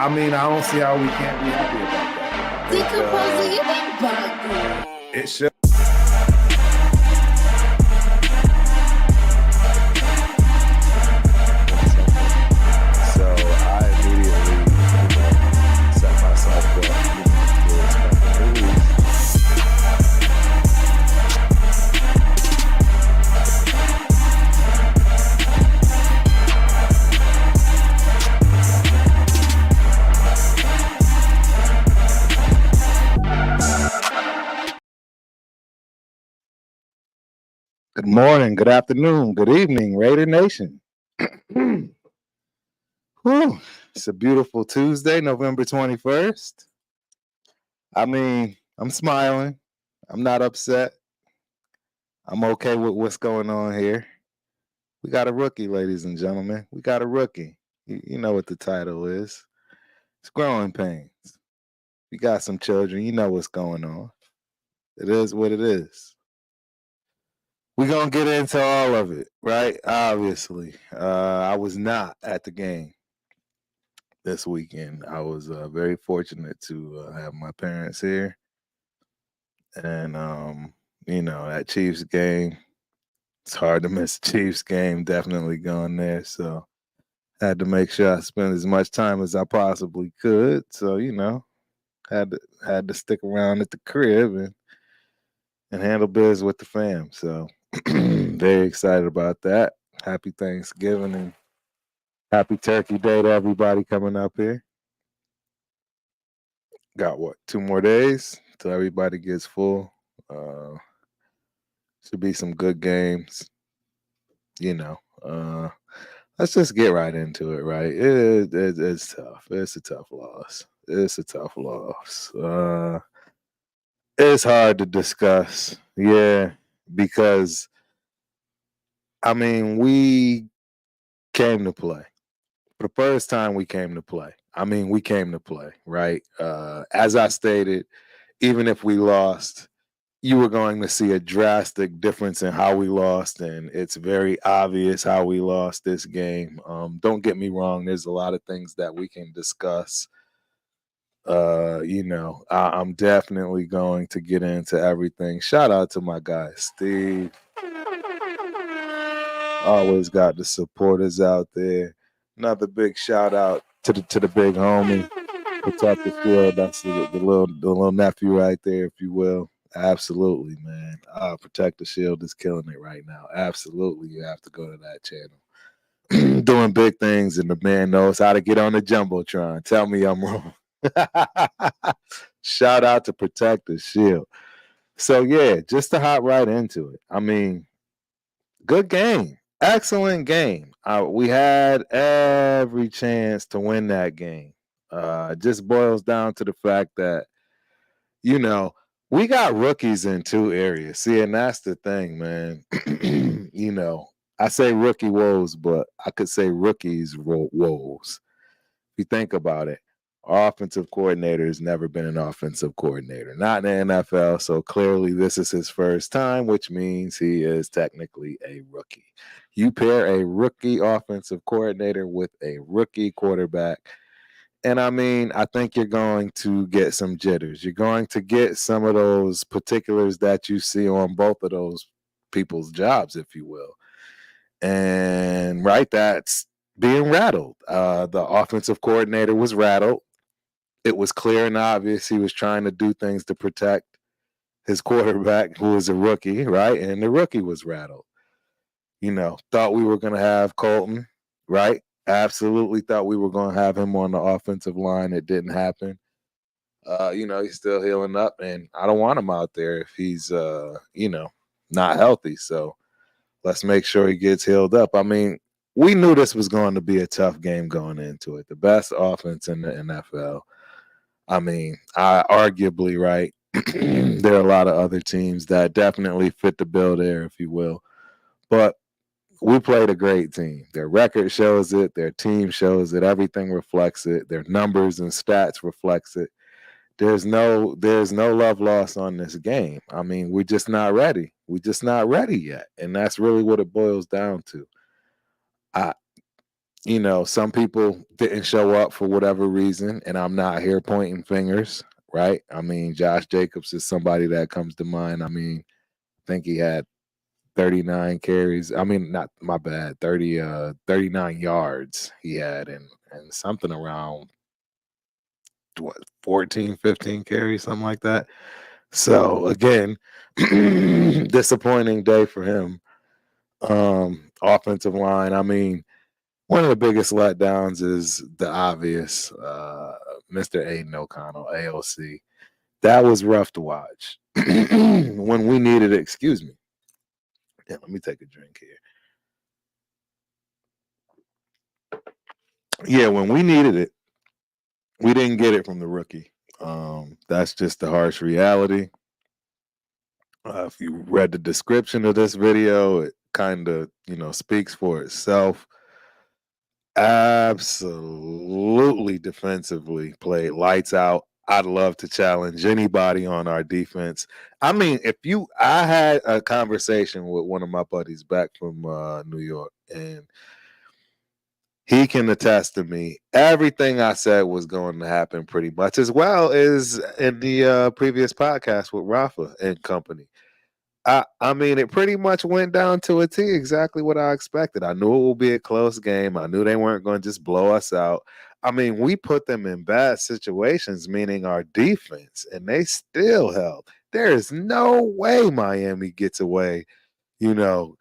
I mean, I don't see how we can't be happy about that. Decomposing, you ain't bugging. It should. So I immediately set myself up to expect a release. Good morning, good afternoon, good evening, Raider Nation. Whew. It's a beautiful Tuesday, November 21st. I mean, I'm smiling. I'm not upset. I'm okay with what's going on here. We got a rookie, ladies and gentlemen. We got a rookie. You know what the title is. It's Growing Pains. You got some children. You know what's going on. It is what it is. We're going to get into all of it, right? Obviously. I was not at the game this weekend. I was very fortunate to have my parents here. And, that Chiefs game, it's hard to miss a Chiefs game, definitely going there. So had to make sure I spent as much time as I possibly could. So, had to stick around at the crib and handle biz with the fam. So very excited about that. Happy Thanksgiving and happy Turkey Day to everybody coming up here. Got 2 more days till everybody gets full. Should be some good games. Let's just get right into it, right? It's tough. It's a tough loss. It's hard to discuss, because we came to play. For the first time, we came to play. We came to play, right? As I stated, even if we lost, you were going to see a drastic difference in how we lost, and it's very obvious how we lost this game. Don't get me wrong, there's a lot of things that we can discuss. I'm definitely going to get into everything. Shout out to my guy, Steve. Always got the supporters out there. Another big shout out to the big homie, Protect the Field. That's the little nephew right there, if you will. Absolutely, man. Protect the Shield is killing it right now. Absolutely, you have to go to that channel. Doing big things, and the man knows how to get on the Jumbotron. Tell me I'm wrong. Shout out to Protect the Shield. So, just to hop right into it. Good game. Excellent game. We had every chance to win that game. It just boils down to the fact that, we got rookies in 2 areas. See, and that's the thing, man. I say rookie woes, but I could say rookies woes. If you think about it, our offensive coordinator has never been an offensive coordinator, not in the NFL. So clearly this is his first time, which means he is technically a rookie. You pair a rookie offensive coordinator with a rookie quarterback, and I think you're going to get some jitters. You're going to get some of those particulars that you see on both of those people's jobs, if you will. And that's being rattled. The offensive coordinator was rattled. It was clear and obvious he was trying to do things to protect his quarterback, who is a rookie, right? And the rookie was rattled. Thought we were going to have Colton, right? Absolutely thought we were going to have him on the offensive line. It didn't happen. He's still healing up, and I don't want him out there if he's, not healthy. So let's make sure he gets healed up. We knew this was going to be a tough game going into it. The best offense in the NFL. Arguably, right, there are a lot of other teams that definitely fit the bill there, if you will. But we played a great team. Their record shows it. Their team shows it. Everything reflects it. Their numbers and stats reflects it. There's no love lost on this game. We're just not ready. We're just not ready yet. And that's really what it boils down to. some people didn't show up for whatever reason, and I'm not here pointing fingers, right? I mean, Josh Jacobs is somebody that comes to mind. I mean, I think he had 39 carries. I mean, not my bad, 39 yards he had, and something around what 14, 15 carries, something like that. So again, disappointing day for him. Offensive line. I mean, one of the biggest letdowns is the obvious, Mr. Aiden O'Connell, AOC. That was rough to watch when we needed it. Excuse me. Yeah, let me take a drink here. Yeah, when we needed it, we didn't get it from the rookie. That's just the harsh reality. If you read the description of this video, it kind of speaks for itself. Absolutely defensively played lights out. I'd love to challenge anybody on our defense. I mean, I had a conversation with one of my buddies back from New York, and he can attest to me. Everything I said was going to happen pretty much, as well as in the previous podcast with Rafa and company. I mean, it pretty much went down to a T, exactly what I expected. I knew it would be a close game. I knew they weren't going to just blow us out. I mean, we put them in bad situations, meaning our defense, and they still held. There is no way Miami gets away, you know,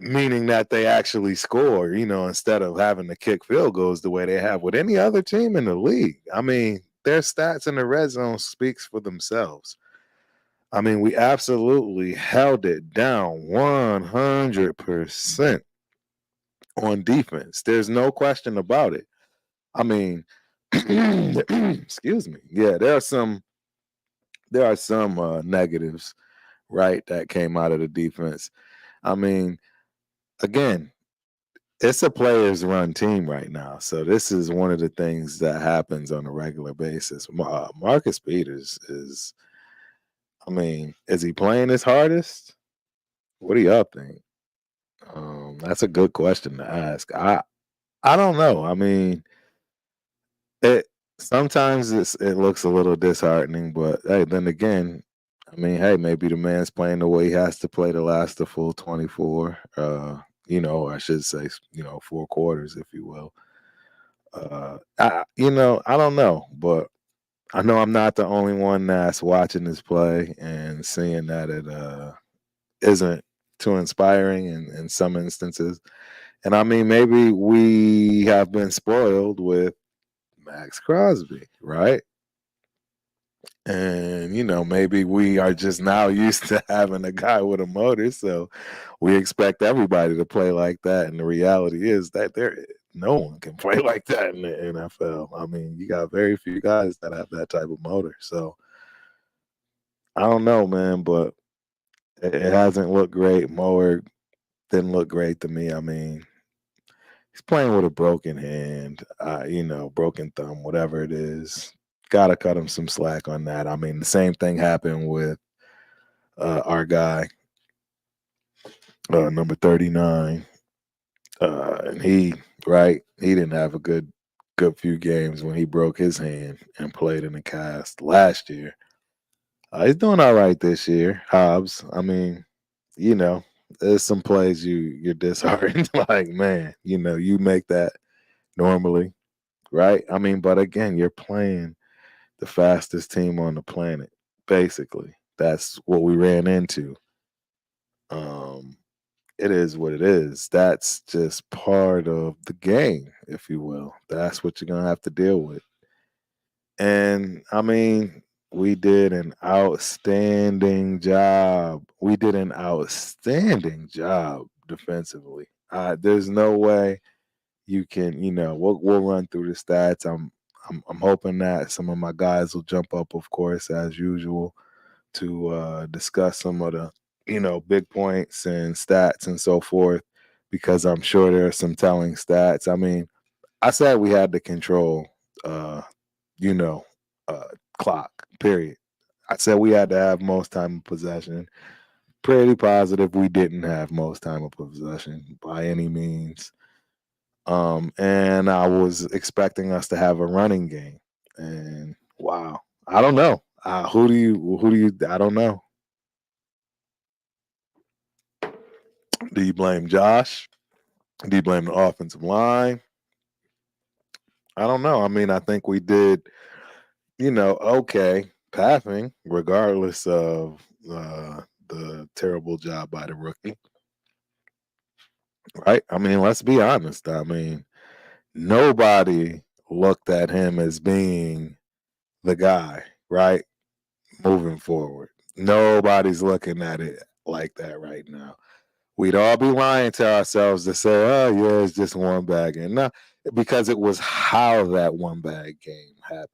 meaning that they actually score, instead of having to kick field goals the way they have with any other team in the league. I mean, their stats in the red zone speaks for themselves. I mean, we absolutely held it down 100% on defense. There's no question about it. I mean, excuse me. Yeah, there are some negatives, right, that came out of the defense. I mean, again, it's a players run team right now. So this is one of the things that happens on a regular basis. Marcus Peters I mean, is he playing his hardest? What do y'all think? That's a good question to ask. I don't know. I mean, it sometimes it looks a little disheartening, but hey, then again, I mean, hey, maybe the man's playing the way he has to play to last the full 24. I should say, 4 quarters, if you will. I don't know, but I know I'm not the only one that's watching this play and seeing that it isn't too inspiring in some instances. And I mean, maybe we have been spoiled with Max Crosby, right? And maybe we are just now used to having a guy with a motor, so we expect everybody to play like that. And the reality is that no one can play like that in the NFL. I mean, you got very few guys that have that type of motor. So I don't know, man, but it hasn't looked great. Mower didn't look great to me. I mean, he's playing with a broken hand, broken thumb, whatever it is. Got to cut him some slack on that. I mean, the same thing happened with our guy, number 39. And he didn't have a good few games when he broke his hand and played in the cast last year. He's doing all right this year, Hobbs. I mean, you know, there's some plays you're disheartened. Like, man, you make that normally, right? I mean, but again, you're playing the fastest team on the planet. Basically, that's what we ran into. Um, it is what it is. That's just part of the game, if you will. That's what you're gonna have to deal with. And I mean, we did an outstanding job. We did an outstanding job defensively. There's no way you can, we'll run through the stats. I'm hoping that some of my guys will jump up, of course, as usual, to discuss some of the, big points and stats and so forth, because I'm sure there are some telling stats. I mean, I said we had to control, uh, you know, uh, clock, period. I said we had to have most time of possession. Pretty positive we didn't have most time of possession by any means. And I was expecting us to have a running game. And wow, I don't know. I don't know. Do you blame Josh? Do you blame the offensive line? I don't know. I mean, I think we did, okay, passing, regardless of the terrible job by the rookie, right? I mean, let's be honest. I mean, nobody looked at him as being the guy, right? Moving forward. Nobody's looking at it like that right now. We'd all be lying to ourselves to say, oh, yeah, it's just one bag. And no, because it was how that one bag game happened.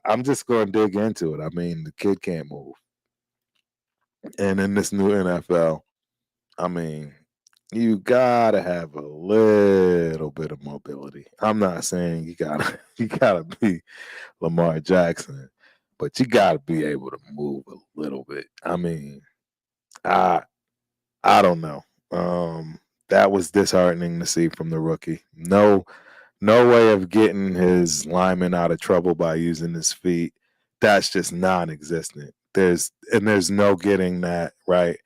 I'm just going to dig into it. I mean, the kid can't move. And in this new NFL, I mean, you got to have a little bit of mobility. I'm not saying you got to you got to be Lamar Jackson, but you got to be able to move a little bit. I mean, I I don't know. That was disheartening to see from the rookie. No way of getting his lineman out of trouble by using his feet. That's just non-existent. There's no getting that right.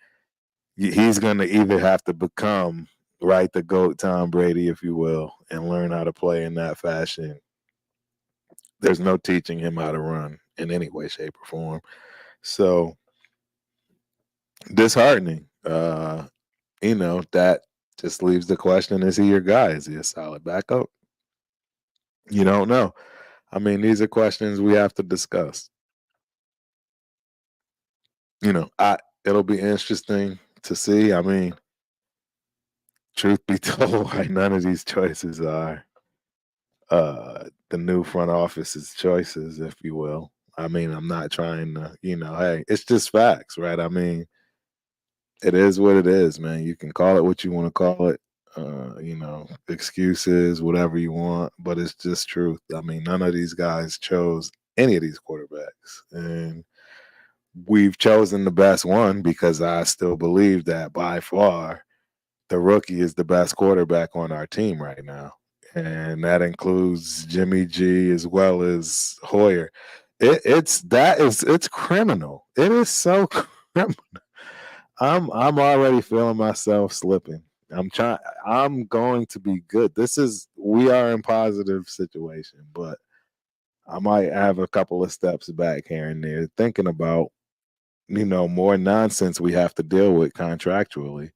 He's going to either have to become right the goat Tom Brady, if you will, and learn how to play in that fashion. There's no teaching him how to run in any way, shape, or form. So disheartening. That just leaves the question: is he your guy? Is he a solid backup? You don't know. I mean, these are questions we have to discuss. I It'll be interesting to see. I mean, truth be told, why none of these choices are the new front office's choices, if you will. I mean, I'm not trying to, hey, it's just facts, right? I mean, it is what it is, man. You can call it what you want to call it. Excuses, whatever you want, but it's just truth. I mean, none of these guys chose any of these quarterbacks, and we've chosen the best one because I still believe that by far the rookie is the best quarterback on our team right now. And that includes Jimmy G as well as Hoyer. It's criminal. It is so criminal. I'm already feeling myself slipping. I'm going to be good. We are in positive situation, but I might have a couple of steps back here and there thinking about more nonsense we have to deal with contractually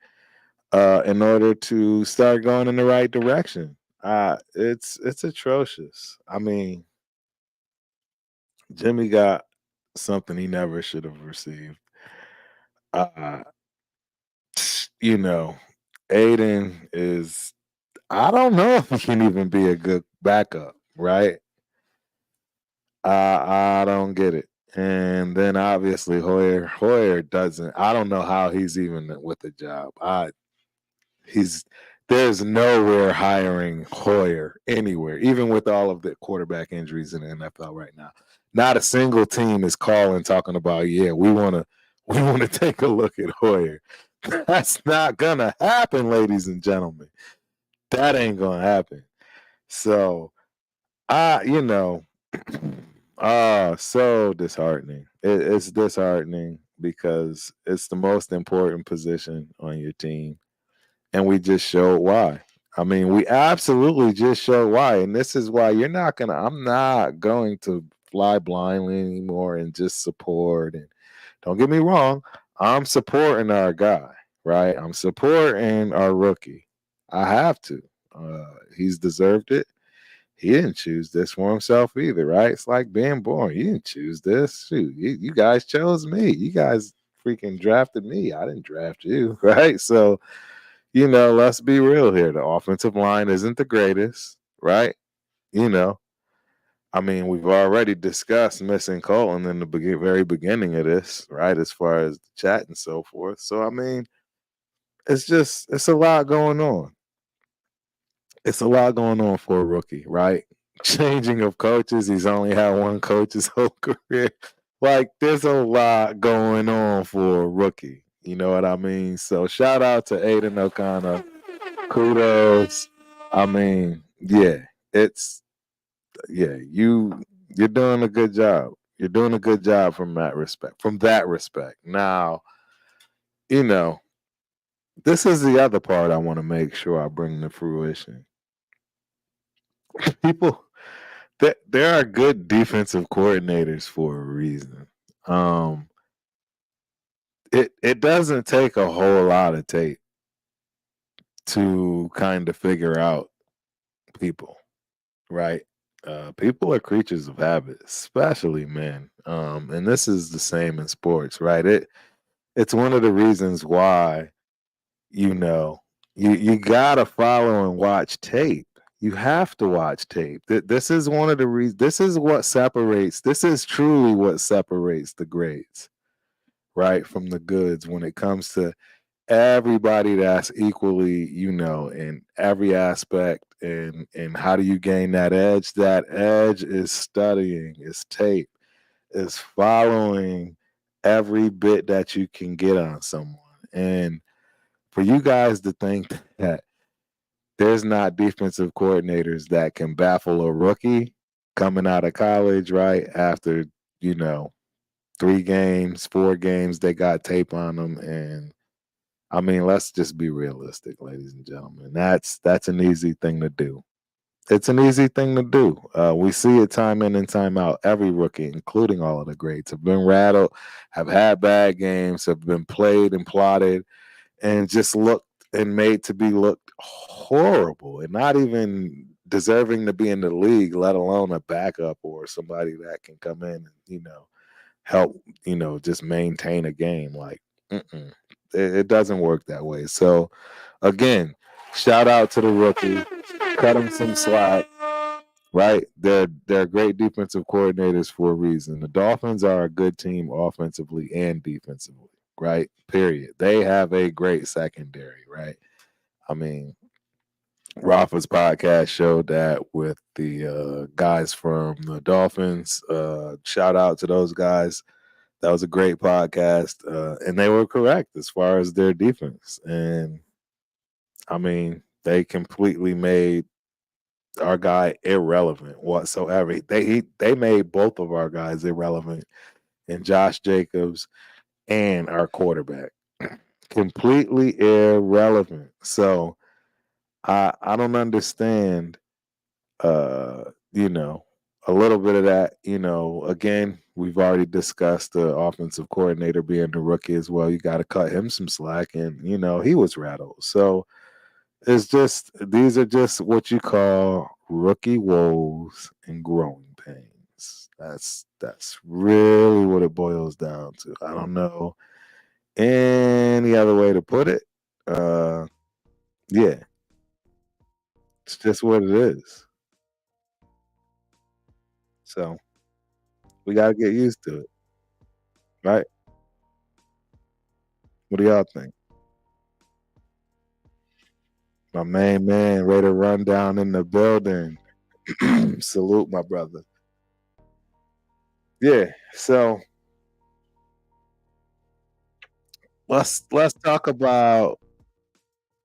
in order to start going in the right direction. It's atrocious. I mean, Jimmy got something he never should have received. Uh, you know, Aiden is. I don't know if he can even be a good backup, right? I don't get it. And then obviously Hoyer doesn't. I don't know how he's even with the job. He's There's nowhere hiring Hoyer anywhere, even with all of the quarterback injuries in the NFL right now. Not a single team is calling talking about, yeah, we want to take a look at Hoyer. That's not gonna happen, ladies and gentlemen. That ain't gonna happen. So I, so disheartening. It's disheartening because it's the most important position on your team, and we just showed why. I mean, we absolutely just showed why, and this is why I'm not going to fly blindly anymore and just support. And don't get me wrong, I'm supporting our guy, right? I'm supporting our rookie. I have to. He's deserved it. He didn't choose this for himself either, right? It's like being born. You didn't choose this. Shoot, you guys chose me. You guys freaking drafted me. I didn't draft you, right? So, let's be real here. The offensive line isn't the greatest, right? You know, I mean, we've already discussed missing Colton in the very beginning of this, right? As far as the chat and so forth. So, I mean, it's a lot going on. It's a lot going on for a rookie, right? Changing of coaches. He's only had one coach his whole career. Like, there's a lot going on for a rookie. You know what I mean? So, shout out to Aiden O'Connor. Kudos. I mean, yeah, it's yeah, you're doing a good job. You're doing a good job from that respect. From that respect. Now, you know, this is the other part I want to make sure I bring to fruition. People, there are good defensive coordinators for a reason. Um, it doesn't take a whole lot of tape to kind of figure out people, right? People are creatures of habit, especially men. And this is the same in sports, right? It's one of the reasons why you know you gotta follow and watch tape. You have to watch tape. This is one of the reasons. This is what separates. This is truly what separates the greats, right, from the goods when it comes to everybody that's equally, in every aspect. And how do you gain that edge? That edge is studying, is tape, is following every bit that you can get on someone. And for you guys to think that there's not defensive coordinators that can baffle a rookie coming out of college, right? After, you know, 3 games, 4 games, they got tape on them. And I mean, let's just be realistic, ladies and gentlemen. That's an easy thing to do. It's an easy thing to do. We see it time in and time out. Every rookie, including all of the greats, have been rattled, have had bad games, have been played and plotted, and just looked and made to be looked horrible and not even deserving to be in the league, let alone a backup or somebody that can come in and, help, just maintain a game. Like, mm-mm. It doesn't work that way. So, again, shout out to the rookie, cut him some slack. Right, they're great defensive coordinators for a reason. The Dolphins are a good team offensively and defensively. Right, period. They have a great secondary. Right, I mean, Rafa's podcast showed that with the guys from the Dolphins. Shout out to those guys. That was a great podcast, and they were correct as far as their defense. And I mean, they completely made our guy irrelevant whatsoever. They made both of our guys irrelevant, and Josh Jacobs and our quarterback completely irrelevant. So I don't understand. You know, a little bit of that. Again, we've already discussed the offensive coordinator being the rookie as well. You got to cut him some slack, and he was rattled. So it's just these are just what you call rookie woes and growing pains. That's really what it boils down to. I don't know any other way to put it. Uh yeah, it's just what it is. So we gotta get used to it, right? What do y'all think? My main man, ready to run down in the building. Salute my brother. Yeah. So let's talk about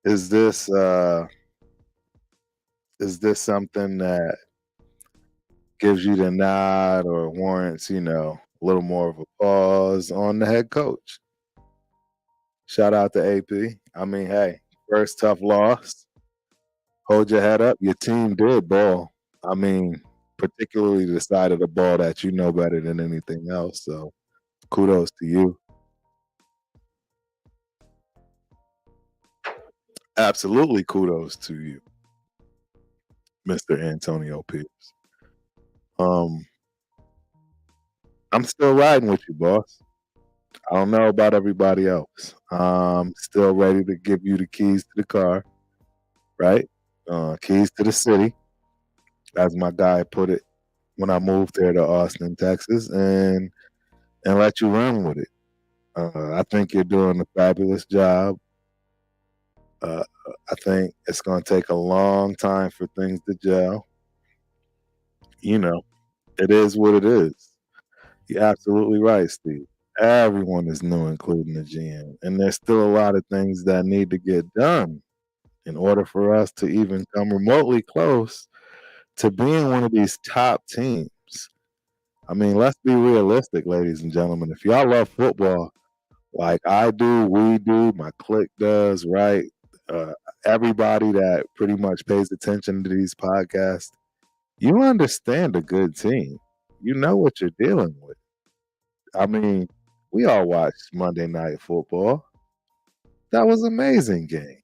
is this uh is this something that gives you the nod or warrants, a little more of a pause on the head coach? Shout out to AP. I mean, hey, first tough loss. Hold your head up. Your team did ball. I mean, particularly the side of the ball that you know better than anything else. So kudos to you. Absolutely kudos to you, Mr. Antonio Pierce. Um, I'm still riding with you, boss. I don't know about everybody else. Still ready to give you the keys to the car, right? Keys to the city, as my guy put it when I moved there to Austin, Texas, and let you run with it. I think you're doing a fabulous job. Uh, I think it's going to take a long time for things to gel. You know, it is what it is. You're absolutely right, Steve. Everyone is new, including the GM, and there's still a lot of things that need to get done. in order for us to even come remotely close to being one of these top teams. I mean, let's be realistic, ladies and gentlemen. If y'all love football like I do, we do, my clique does, right? Uh, Everybody that pretty much pays attention to these podcasts, you understand a good team. You know what you're dealing with. I mean, we all watched Monday Night Football. That was an amazing game,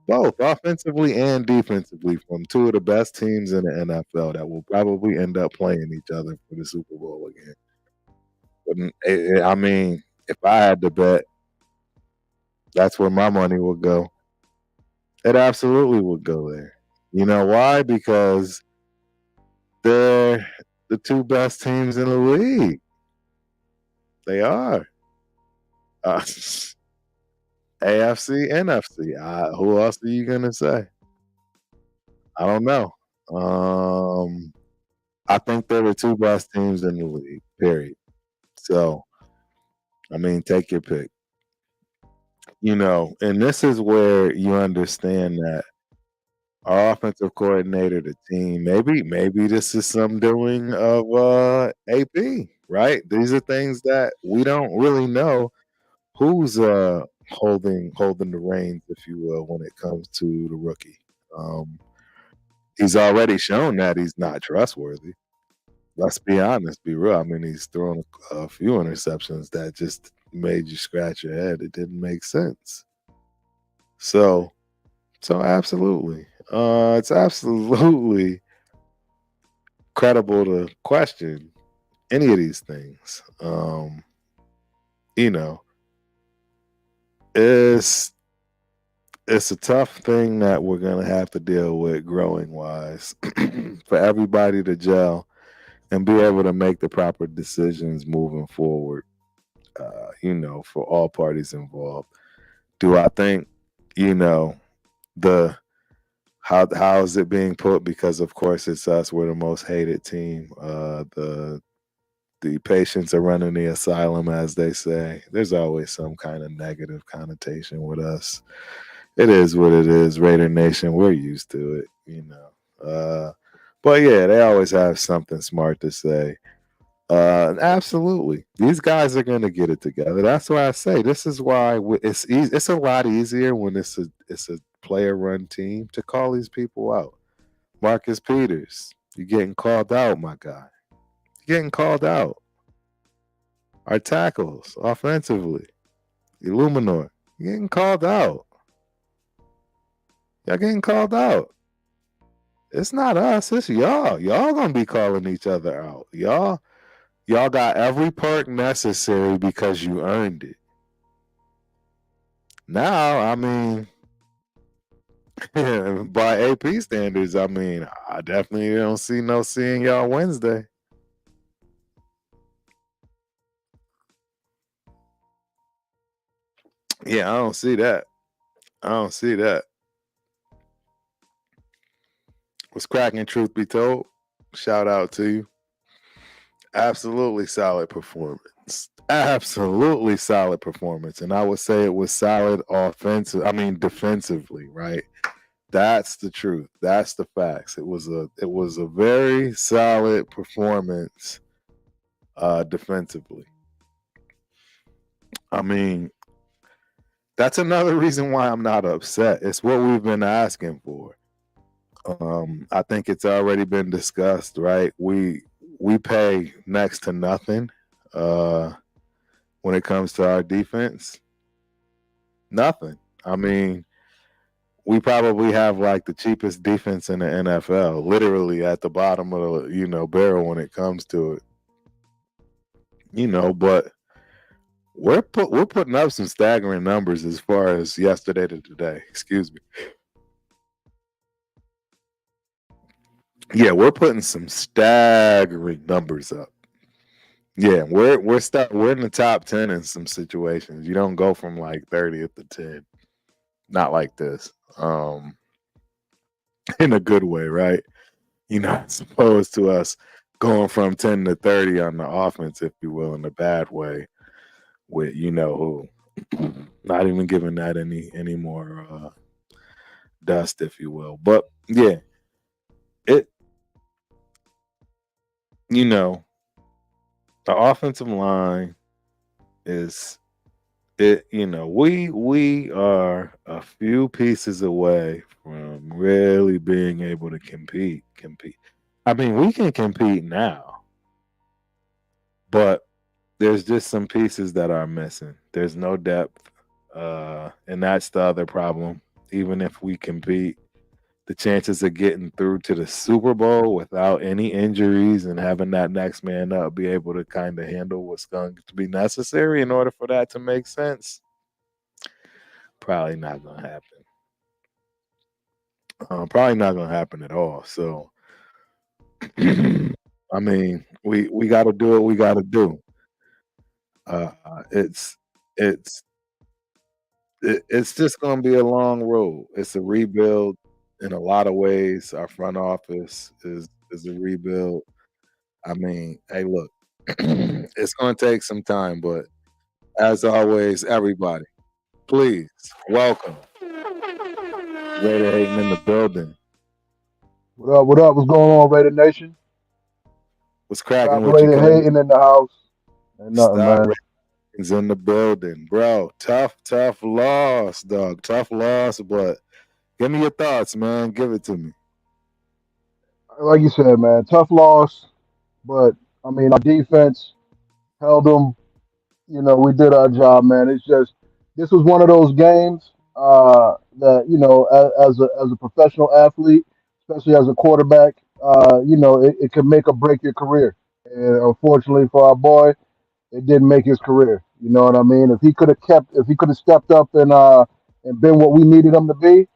both offensively and defensively, from two of the best teams in the NFL that will probably end up playing each other for the Super Bowl again. I mean, if I had to bet, that's where my money would go. It absolutely would go there. You know why? Because they're the two best teams in the league. They are. AFC, NFC. Who else are you gonna say? I don't know. I think they're the two best teams in the league. Period. So, I mean, take your pick. And this is where you understand that our offensive coordinator, the team, maybe this is some doing of AP, right? These are things that we don't really know who's holding the reins, if you will, when it comes to the rookie. Um, he's already shown that he's not trustworthy. Let's be honest, be real. I mean, he's thrown a few interceptions that just made you scratch your head. It didn't make sense. So, so absolutely, it's absolutely credible to question any of these things. You know, it's it's a tough thing that we're gonna have to deal with growing wise for everybody to gel and be able to make the proper decisions moving forward. For all parties involved. Do I think, you know, the how is it being put? Because of course it's us. We're the most hated team. The patients are running the asylum, as they say. There's always some kind of negative connotation with us. It is what it is. Raider Nation, we're used to it. But yeah, they always have something smart to say. Absolutely, these guys are going to get it together. That's why I say this is why it's easy. It's a lot easier when it's a player run team to call these people out. Marcus Peters, you're getting called out, my guy. You're getting called out. Our tackles offensively, Illuminor, you're getting called out. Y'all getting called out. It's not us. It's y'all. Y'all gonna be calling each other out. Y'all got every perk necessary because you earned it. Now, I mean, by AP standards, I mean, I definitely don't see no seeing y'all Wednesday. Yeah, I don't see that. I don't see that. What's cracking, truth be told? Shout out to you. Absolutely solid performance. Absolutely solid performance. And I would say it was solid defensively, right? That's the truth. That's the facts. It was a very solid performance defensively. I mean, that's another reason why I'm not upset. It's what we've been asking for. I think it's already been discussed, right? We pay next to nothing when it comes to our defense. Nothing. I mean, we probably have like the cheapest defense in the NFL, literally at the bottom of the barrel when it comes to it. But we're putting up some staggering numbers as far as yesterday to today. Excuse me. Yeah, we're putting some staggering numbers up. Yeah, we're in the top 10 in some situations. You don't go from like 30th to 10. Not like this. In a good way, right? As opposed to us going from 10 to 30 on the offense, if you will, in a bad way, with who. Not even giving that any more dust, if you will. But yeah, it you know the offensive line is it. We are a few pieces away from really being able to compete. I mean, we can compete now, but there's just some pieces that are missing. There's no depth, and that's the other problem. Even if we compete, the chances of getting through to the Super Bowl without any injuries and having that next man up be able to kind of handle what's going to be necessary in order for that to make sense, probably not going to happen. Probably not going to happen at all. So, I mean, we got to do what we got to do. Uh, it's it's it's just going to be a long road. It's a rebuild in a lot of ways. Our front office is a rebuild. I mean, hey, look, it's going to take some time, but as always, everybody, please welcome Raider Hating in the building. What up? What up? What's going on, Raider Nation? What's cracking Stop with you, Raider King? hating in the house. Ain't nothing, Stop man. Ratings in the building, bro. Tough loss, dog. Tough loss, but give me your thoughts, man. Give it to me. Like you said, man, tough loss, but I mean, our defense held them. We did our job, man. It's just this was one of those games that as a professional athlete, especially as a quarterback, it could make or break your career. And unfortunately for our boy, it didn't make his career. You know what I mean? If he could have stepped up and been what we needed him to be,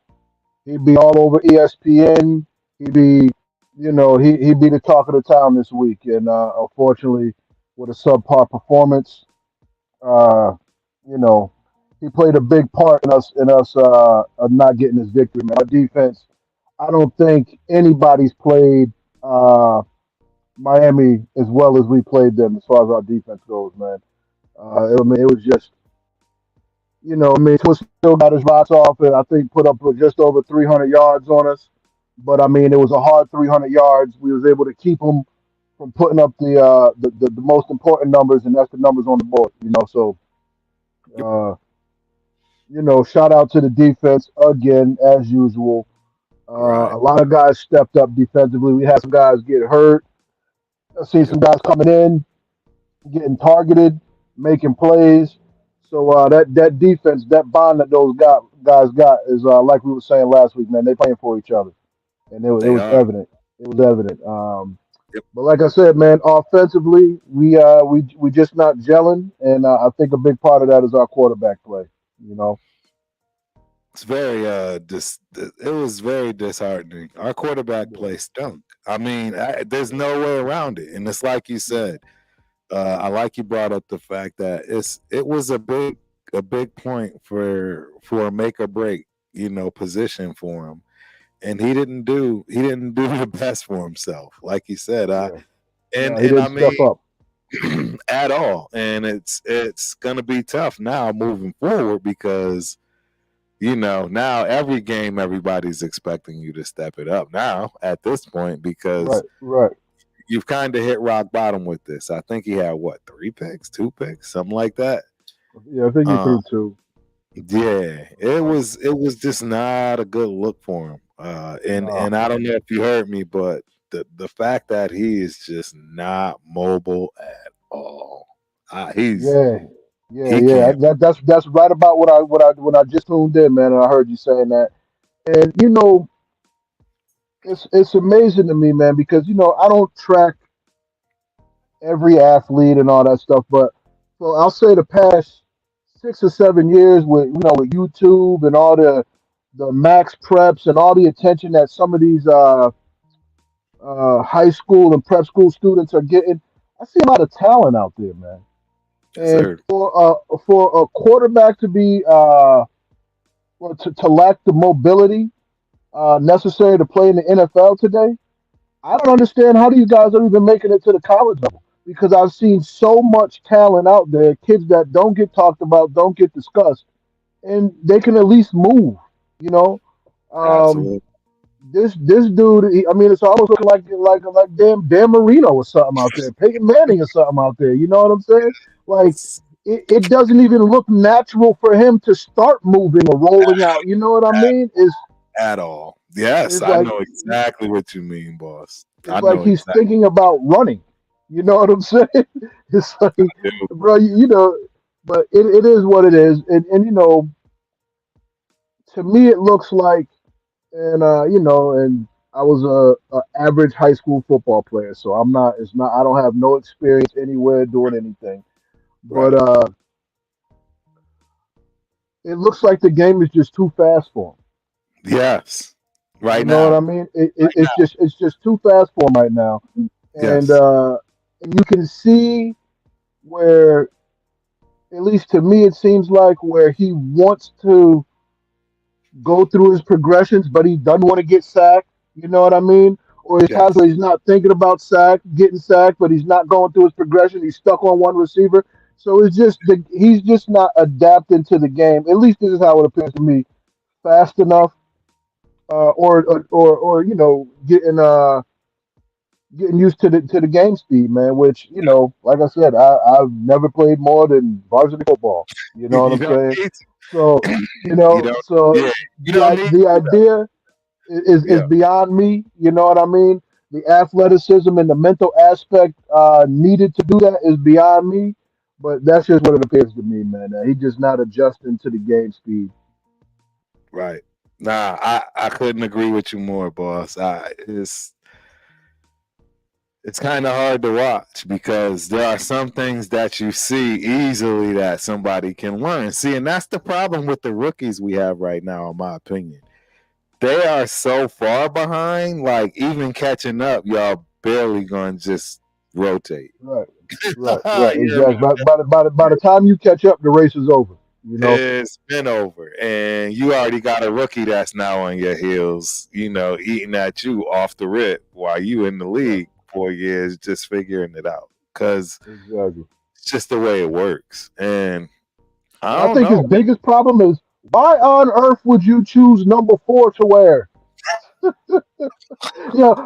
he'd be all over ESPN. He'd be, he'd be the talk of the town this week. And unfortunately, with a subpar performance, uh, you know, he played a big part in us not getting this victory. Man, our defense. I don't think anybody's played Miami as well as we played them as far as our defense goes, man. I mean, it was just, I mean, Twister still got his rocks off and I think put up with just over 300 yards on us. But I mean, it was a hard 300 yards. We was able to keep them from putting up the most important numbers, and that's the numbers on the board. So Yep. uh, shout out to the defense again as usual. A Right. lot of guys stepped up defensively. We had some guys get hurt. I see Yep. some guys coming in, getting targeted, making plays. So that defense, that bond that those guys got is like we were saying last week, man. They playing for each other, and it They was are. evident. It was evident. Yep. But like I said, man, offensively, we just not gelling, and I think a big part of that is our quarterback play. You know, It's very it was very disheartening. Our quarterback yeah, play stunk. I mean, there's no way around it. And it's like you said, I like you brought up the fact that it was a big point for a make or break, position for him. And he didn't do the best for himself, like you said. yeah. And No, he and didn't I step mean up. at all. And it's gonna be tough now moving forward because now every game everybody's expecting you to step it up now at this point because Right, right. you've kind of hit rock bottom with this. I think he had what, 3 picks, 2 picks, something like that. Yeah, I think he Um, threw two. yeah, it was just not a good look for him. And No. and I don't know if you heard me, but the fact that he is just not mobile at all. Yeah, yeah, He yeah. can't. That's right about what I when I just tuned in, man, and I heard you saying that. And it's amazing to me, man, because I don't track every athlete and all that stuff, but so I'll say the past 6 or 7 years with with YouTube and all the max preps and all the attention that some of these high school and prep school students are getting, I see a lot of talent out there, man. Yes, And sir. for a quarterback to be well, to lack the mobility necessary to play in the NFL today, I don't understand how these guys are even making it to the college level because I've seen so much talent out there, kids that don't get talked about, don't get discussed, and they can at least move, you know. Um, Absolutely. this dude, I mean, it's almost looking like Dan Marino or something out there, Peyton Manning or something out there. You know what I'm saying? Like it doesn't even look natural for him to start moving or rolling out. You know what I At, mean? at all. Yes, It's I like know exactly what you mean, boss. I it's like know he's exactly thinking about running. You know what I'm saying? It's like, what you bro, you know, but it is what it is, and you know, to me, it looks like, and you know, and I was a average high school football player, so I'm not. It's not. I don't have no experience anywhere doing anything. But right. it looks like the game is just too fast for him. Yes. You Right know what I now. mean? Right It's just too fast for him right now, now. and Yes. you can see where, at least to me, it seems like where he wants to go through his progressions, but he doesn't want to get sacked. You know what I mean? Or there's times Yes. where he's not thinking about getting sacked, but he's not going through his progression. He's stuck on one receiver. So it's just he's just not adapting to the game. At least this is how it appears to me. Fast enough, or you know, getting used to the game speed, man. Which you know, like I said, I've never played more than varsity football. You know what You I'm don't saying? need So to. you You know, don't. so Yeah. You the don't need to the do that. idea is Yeah. beyond me. You know what I mean? The athleticism and the mental aspect needed to do that is beyond me. But that's just what it appears to me, man. He's just not adjusting to the game speed. Right. Nah, I couldn't agree with you more, boss. It's kind of hard to watch because there are some things that you see easily that somebody can learn. See, and that's the problem with the rookies we have right now, in my opinion. They are so far behind, like even catching up, y'all barely gonna just rotate. Right, right, Yeah, exactly. By the time you catch up, the race is over. You know. it's been over, and you already got a rookie that's now on your heels, eating at you off the rip while you in the Right, league 4 years just figuring it out. Because exactly. it's just the way it works. And And I I don't think know. his biggest problem is why on earth would you choose number 4 to wear?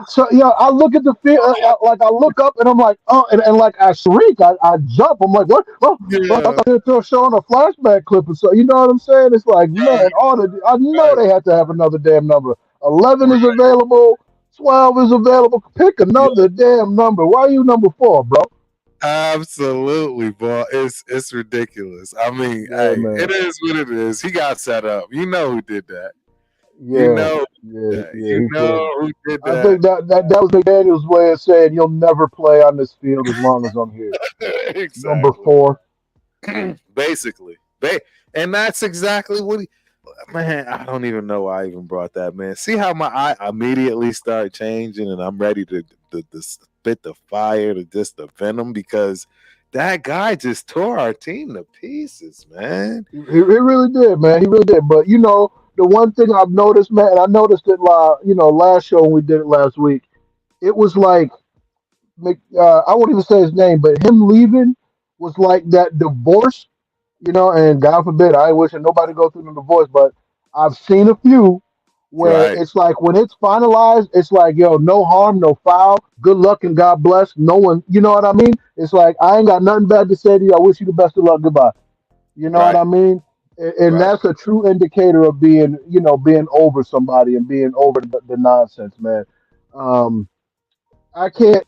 So I look at the field, like I look up and I'm like, oh, and like I shriek, I jump. I'm like, what? Oh, I Yeah, thought they were showing a flashback clip, and so you know what I'm saying? It's like, man, I know right, they have to have another damn number. 11 is right. available, 12 is available. Pick Yeah, another damn number. Why are you number 4, bro? absolutely, boy. It's ridiculous. I mean, Yeah, hey, man. it is what it is. He got set up. You know who did that. You Yeah, know yeah, that. yeah. You He put know in. who did I that. think that was McDaniel's way of saying you'll never play on this field as long as I'm here. Number Exactly. 4. Basically. And that's exactly what he man, I don't even know why I even brought that, man. See how my eye immediately start changing and I'm ready to spit the fire, to just the venom because that guy just tore our team to pieces, man. He really did, man. He really did. But you know, the one thing I've noticed, man, and I noticed it, last show when we did it last week. It was like, I won't even say his name, but him leaving was like that divorce, And God forbid, I ain't wishing nobody go through the divorce, but I've seen a few where Right, it's like when it's finalized, it's like, yo, no harm, no foul, good luck and God bless. No one, you know what I mean? It's like I ain't got nothing bad to say to you. I wish you the best of luck. Goodbye. You know what right, I mean? And right. that's a true indicator of being over somebody and being over the nonsense, man. Um, I can't,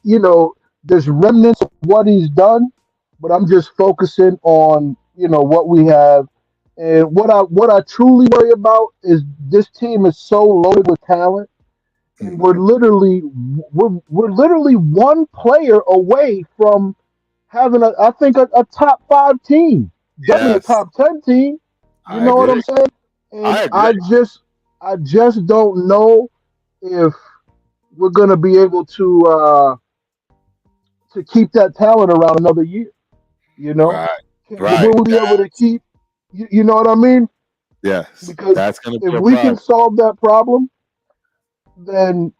there's remnants of what he's done, but I'm just focusing on, what we have. And what I truly worry about is this team is so loaded with talent, and we're Mhm. literally we're literally one player away from having I think a top 5 team, definitely a Yes, top 10 team. You I know what agree. I'm saying? And I agree. I just don't know if we're gonna be able to keep that talent around another year. You know, Right, will right. we be able to keep? You know what I mean? Yes, Because that's gonna if be a we can problem. solve that problem, then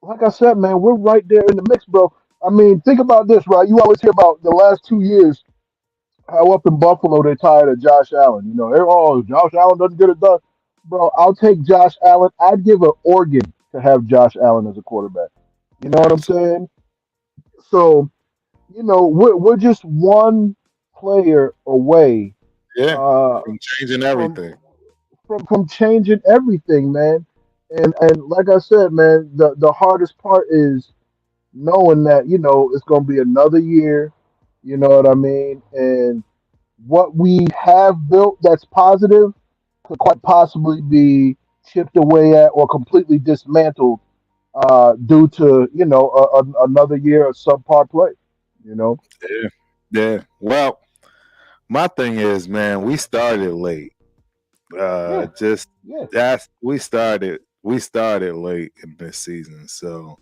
like I said, man, we're right there in the mix, bro. I mean, think about this, right? You always hear about the last 2 years, how up in Buffalo they tired of Josh Allen. Josh Allen doesn't get it done. bro, I'll take Josh Allen. I'd give an organ to have Josh Allen as a quarterback. You know what I'm Absolutely. saying? So, we're just one player away Yeah. uh, From changing from everything. from changing everything, man. And like I said, man, the hardest part is knowing that it's going to be another year. You know what I mean? And what we have built that's positive could quite possibly be chipped away at or completely dismantled due to another year of subpar play. You know? Yeah. Yeah. Well, my thing is, man, we started late. Yeah, Just yeah. that's we started late in this season. So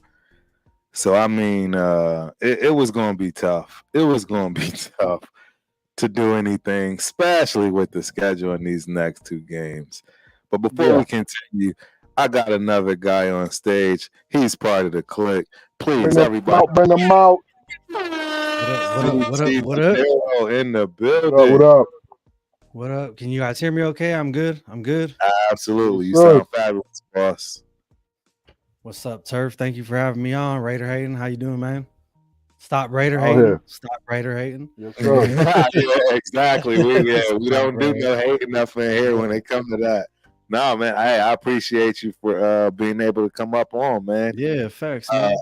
I mean, it was gonna be tough. It was gonna be tough to do anything, especially with the schedule in these next two games. But before Yeah. we continue, I got another guy on stage. He's part of the clique. Bring Please, them everybody, out. Bring them out. What up? What up? What up? CT What up? De in the What up? What building. up? What up? Can you guys hear me okay? I'm good. I'm good. Yes, Absolutely, you sir. sound fabulous, boss. What's up, Turf? Thank you for having me on. Raider Hayden, how you doing, man? Stop Raider Out hating. here. Stop Raider hating. Yes, sir. Yeah, exactly. We Stop don't do no Raider. hating nothing here when Yeah. it comes to that. No, man. Hey, I appreciate you for being able to come up on, man. Yeah, facts, Uh, man.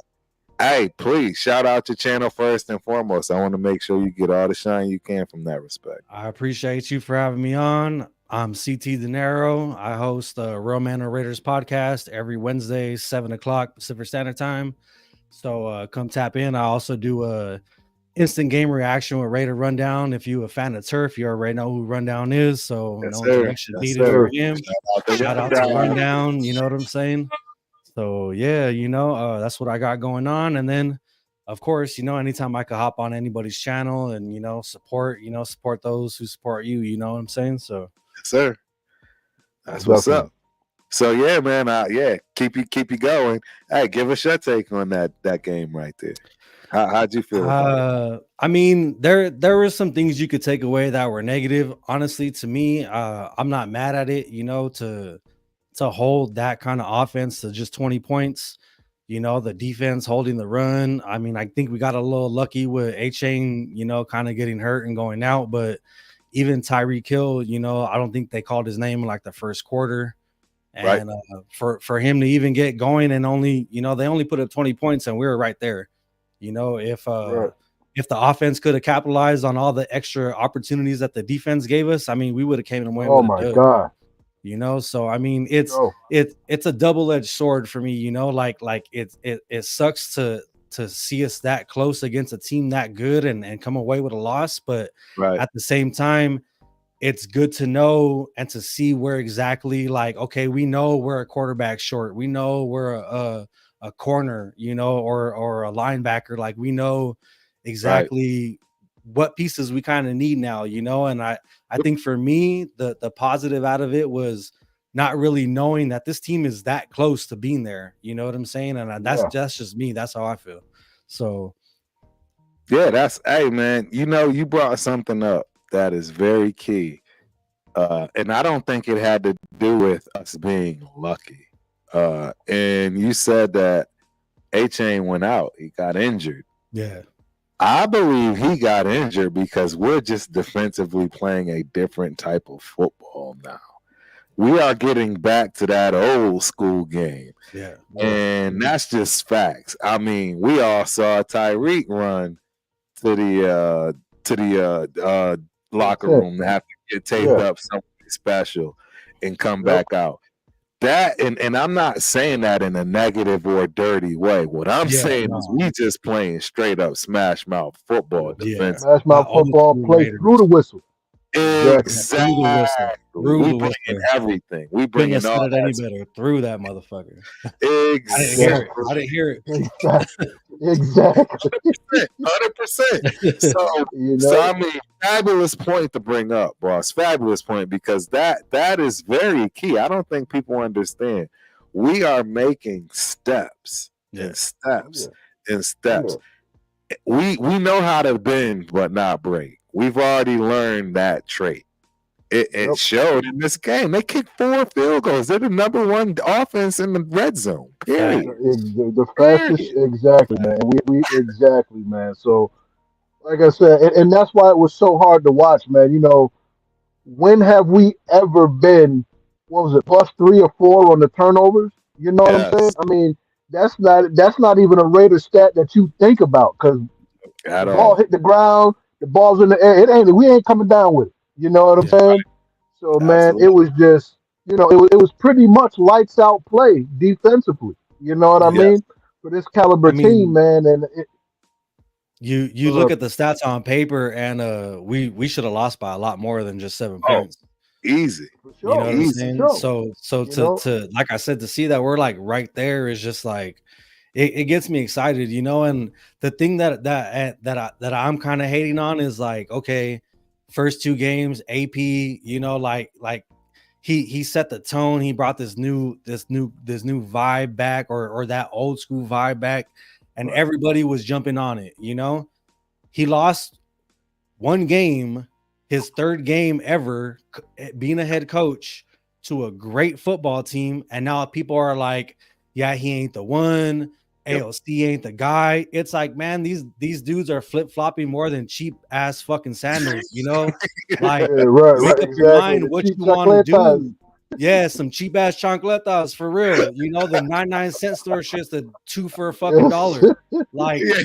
hey, please shout out your channel first and foremost. I want to make sure you get all the shine you can from that respect. I appreciate you for having me on. I'm CT De Niro. I host the Real Man or Raiders podcast every Wednesday, 7 o'clock Pacific Standard Time. So come tap in. I also do a instant game reaction with Raider Rundown. If you a fan of Turf, you already know who Rundown is. So Yes, no sir. introduction Yes, needed for sir. Sir. him. Shout out to Shout out to Rundown. Rundown. You know what I'm saying? So yeah, that's what I got going on. And then of course, anytime I could hop on anybody's channel and support those who support you, you know what I'm saying? So Yes, sir. Most That's what's definitely. up. So yeah, man. Yeah, keep you going. Hey, give us your take on that game right there. How'd you feel about it? I mean, there were some things you could take away that were negative. Honestly, to me, I'm not mad at it, to hold that kind of offense to just 20 points. The defense holding the run. I mean, I think we got a little lucky with A-Chain, kind of getting hurt and going out, but even Tyreek Hill, I don't think they called his name in like the first quarter. Right. And for him to even get going and only, they only put up 20 points and we were right there. If Right. if the offense could have capitalized on all the extra opportunities that the defense gave us, I mean, we would have came away Oh with a my dub. God. So I mean, Let's go. it's a double-edged sword for me. Like it sucks to see us that close against a team that good and come away with a loss, but Right. at the same time, it's good to know and to see where exactly, like, okay, we know we're a quarterback short, we know we're a corner, or a linebacker, like we know Right. exactly what pieces we kind of need now, and I think for me the positive out of it was not really knowing that this team is that close to being there, you know what I'm saying? And Yeah. that's just me, that's how I feel. So Yeah, hey man, you brought something up that is very key. And I don't think it had to do with us being lucky. And you said that A-Chain went out, he got injured. yeah, I believe he got injured because we're just defensively playing a different type of football now. We are getting back to that old school game. yeah, Yeah. And that's just facts. I mean, we all saw Tyreek run to the To the locker tent. room to have to get taped Yeah. up something special and come Yep. back out. That and I'm not saying that in a negative or dirty way. What I'm yeah, saying is no, we just playing straight up smash mouth football yeah, defense. Smash that mouth old football school play through Raiders. the whistle. Exactly. Yeah, through the whistle, Exactly. through We the bringing whistle. everything. We Couldn't have bringing said all it any that. better. Through that motherfucker. I didn't hear it. Exactly. I didn't hear Exactly. Exactly. 100%. it. So, You so know? I mean, fabulous point to bring up, boss. Fabulous point because that is very key. I don't think people understand. We are making steps Yeah, and Oh steps yeah. and Oh steps. yeah. We know how to bend but not break. We've already learned that trait. It Yep. showed in this game. They kicked 4 field goals. They're the number one offense in the red zone. Fact. Period. The fastest, Period. exactly, man. We exactly, man. So, like I said, and that's why it was so hard to watch, man. When have we ever been, what was it, plus 3 or 4 on the turnovers? You know what I'm saying? Yes, I mean, that's not even a Raider stat that you think about because the at ball all. hit the ground, the ball's in the air. It ain't we ain't coming down with it. You know what I'm Yeah. saying? So man, it Absolutely. was just it was pretty much lights out play defensively. You know what I Yeah. mean? Yes. For this caliber I team, mean, man, and you look uh, at the stats on paper, and we should have lost by a lot more than just 7 Oh, points. easy. for You know sure, what I'm for Easy. saying? sure. So You know, to like I said, to see that we're like right there is just like it gets me excited, and the thing that I'm kind of hating on is like, okay, first 2 games, AP, like he set the tone, he brought this new vibe back, or that old school vibe back, and right, everybody was jumping on it. He lost 1 game, his 3rd game ever, being a head coach to a great football team, and now people are like, "Yeah, he ain't the one. Yep. AOC ain't the guy." It's like, man, these dudes are flip flopping more than cheap ass fucking sandals. yeah, Like, right, make right, up your exactly. mind The what cheap you want to chocolatas. do. Yeah, some cheap ass chancletas for real. The 99-cent store shit's the 2 for a fucking Yes, dollar. Like, Yeah.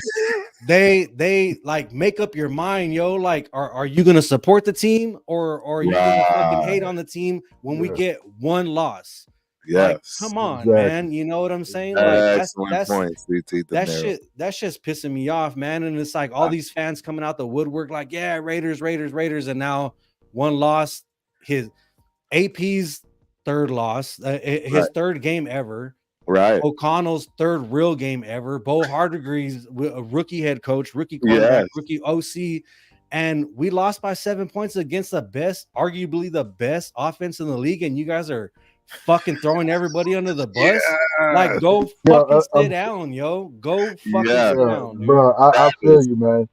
they like, make up your mind, yo. Like, are you gonna support the team, or are you gonna fucking hate Right. on the team when we yeah, get 1 loss? Like, Yes. come on, exactly, man. You know what I'm saying? Like, exactly. Excellent point, CT the that Nero. shit that's just pissing me off, man. And it's like all these fans coming out the woodwork, like, yeah, Raiders, Raiders, Raiders, and now 1 loss. His AP's 3rd loss, his Right. 3rd game ever. Right. O'Connell's 3rd real game ever. Bo Hardegree's a rookie head coach, rookie cornerback, Yes. rookie OC, and we lost by 7 points against arguably the best offense in the league, and you guys are fucking throwing everybody under the bus. Like, Yes. go Yeah, fucking sit down, yo. Go fucking Yes. sit yeah, down, dude. bro. I That feel is you, man.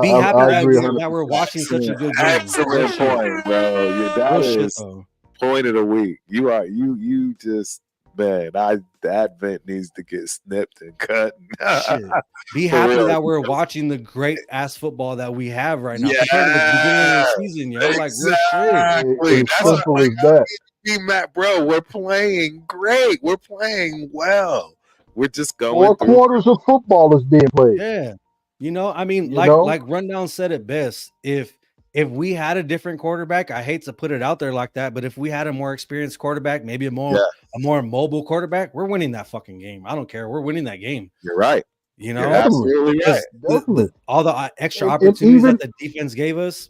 Be happy I that agree we're 100. that we're percent watching such a excellent. good game. Real Excellent shit. point, bro. Real That shit is though. point of the week. You just, man, that vent needs to get snipped and cut. Shit. Be For happy real. that we're watching the great ass football that we have right now compared to the beginning of the Yeah. season, yo. Like, real shit. Exactly. As That's simple like as that. Matt, bro. We're playing great. We're playing well. We're just going Four through. quarters of football is being played. Yeah. I mean, You like know, like Rundown said it best. If we had a different quarterback, I hate to put it out there like that, but if we had a more experienced quarterback, maybe a Yeah, more mobile quarterback, we're winning that fucking game. I don't care. We're winning that game. you're right. You You're know, definitely, absolutely right. because definitely, all the extra and opportunities that even the defense gave us,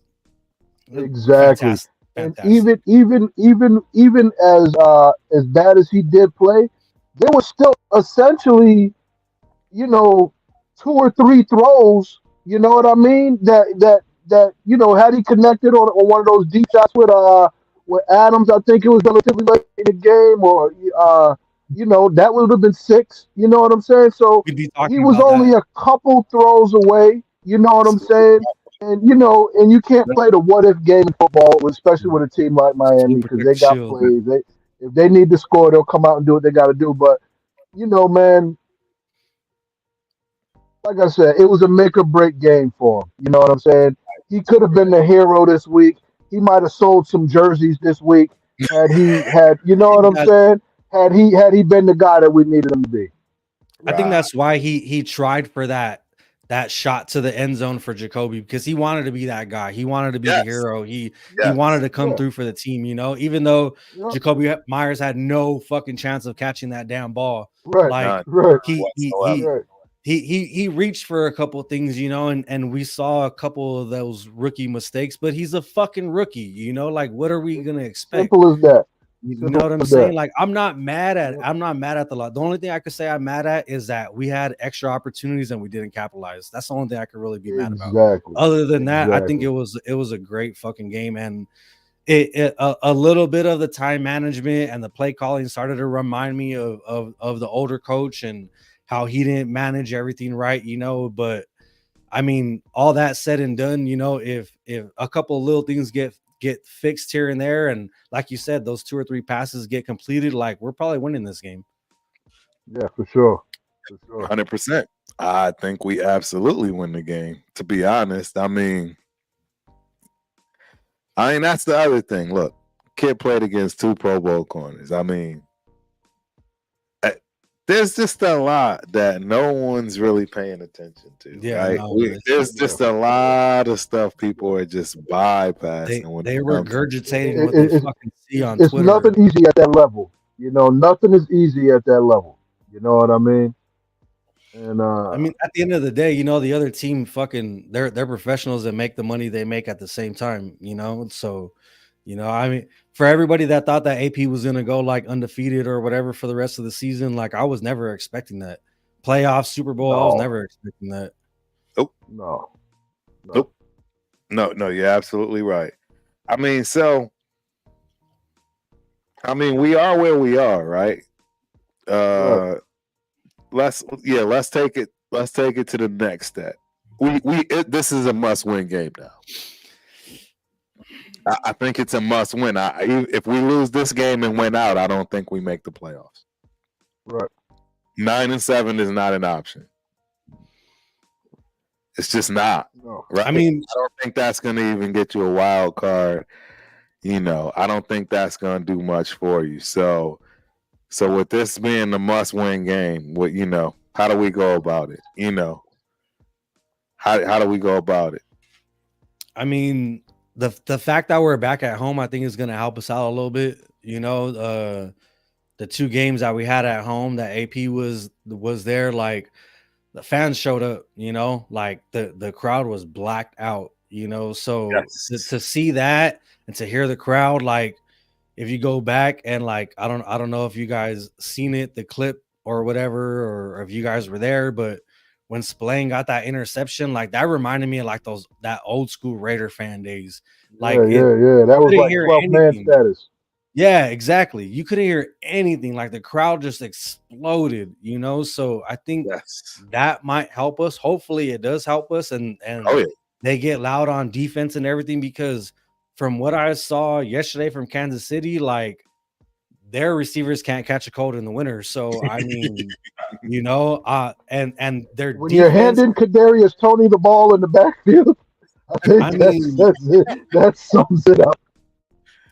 exactly, fantastic, and fantastic. even as bad as he did play, there was still essentially, you know, 2 or 3 throws. You know what I mean? That had he connected on one of those deep shots with Adams, I think it was relatively late in the game, or that would have been 6. You know what I'm saying? So We'd be he talking was about only that. a couple throws away. You know what I'm saying? And you can't play the what if game in football, especially with a team like Miami, Super because quick they got shield. plays. If they need to score, they'll come out and do what they got to do. But man, like I said, it was a make or break game for him. You know what I'm saying? He could have been the hero this week. He might have sold some jerseys this week had he had. You I know what think I'm that saying? Had he been the guy that we needed him to be. I think Right. that's why he tried for that shot to the end zone for Jacoby, because he wanted to be that guy. He wanted to be the Yes. hero. He wanted Yes. to come Yeah. through for the team, even though Yep. Jacoby Myers had no fucking chance of catching that damn ball. Right. Like, None Right. he he whatsoever. he Right. he reached for a couple things, and we saw a couple of those rookie mistakes, but he's a fucking rookie. Like, what are we gonna expect? Simple as that. You know Simple what I'm as that. saying? Like, I'm not mad at Yep. I'm not mad at the lot. The only thing I could say I'm mad at is that we had extra opportunities and we didn't capitalize. That's the only thing I could really be mad about. Exactly. Other than that, I think Exactly. it was a great fucking game, and a little bit of the time management and the play calling started to remind me of the older coach and how he didn't manage everything right. But I mean, all that said and done, if a couple of little things get get fixed here and there, and like you said, those 2 or 3 passes get completed, like we're probably winning this game. Yeah, for sure. For sure. 100%. I think we absolutely win the game. To be honest, I mean that's the other thing. Look, kid played against 2 Pro Bowl corners. I mean, there's just a lot that no one's really paying attention to, Yeah, right? no, There's Yeah. just a lot of stuff people are just bypassing when they it comes. regurgitating what they It, fucking see on it's Twitter. nothing easy at that level. Nothing is easy at that level. You know what I mean? And I mean, at the end of the day, the other team fucking they're professionals that make the money they make at the same time, So, I mean, for everybody that thought that AP was gonna go like undefeated or whatever for the rest of the season, like I was never expecting that. Playoff Super Bowl, I was no, never expecting that. Nope, no, no. nope, no. You're absolutely right. I mean, we are where we are, right? Right. Uh, let's take it. Let's take it to the next step. This is a must-win game now. I think it's a must-win. If we lose this game and win out, I don't think we make the playoffs. Right. 9-7 is not an option. It's just not. No. Right? I mean, I don't think that's going to even get you a wild card. I don't think that's going to do much for you. So with this being the must-win game, how do we go about it? How do we go about it? I mean, the fact that we're back at home, I think is gonna help us out a little bit. The 2 games that we had at home that AP was there, like the fans showed up, like the crowd was blacked out, so Yes. to see that and to hear the crowd, like if you go back and like I don't know if you guys seen it, the clip or whatever, or if you guys were there, but when Spillane got that interception, like that reminded me of like that old school Raider fan days. Like Yeah, yeah, yeah. That was couldn't like hear 12th man anything. status. Yeah, exactly. You couldn't hear anything. Like the crowd just exploded, So I think Yes. that might help us. Hopefully it does help us and Oh yeah. they get loud on defense and everything, because from what I saw yesterday from Kansas City, like their receivers can't catch a cold in the winter. So I mean, and their When you're defense, handing Kadarius Tony the ball in the backfield, I think I mean, that's it. That sums it up.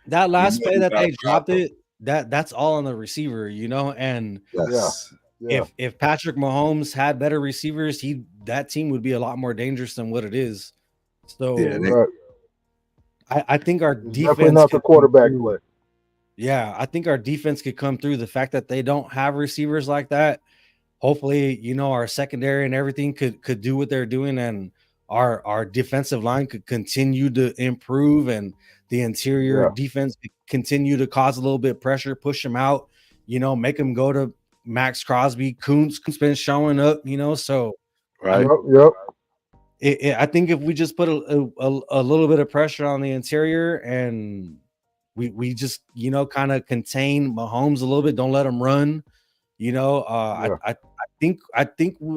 that last play You that gotta they drop dropped him. it, that's all on the receiver, and Yeah, Yes. yeah. if Patrick Mahomes had better receivers, that team would be a lot more dangerous than what it is. So Yeah. Right. I think our It's definitely defense not the could come quarterback through. play. Yeah, I think our defense could come through. The fact that they don't have receivers like that, hopefully, our secondary and everything could do what they're doing, and our defensive line could continue to improve, and the interior Yeah. defense could continue to cause a little bit of pressure, push them out, make them go to Max Crosby. Kuntz been showing up, so Right. Yep. I think if we just put a little bit of pressure on the interior, and we just kind of contain Mahomes a little bit, don't let him run. Yeah.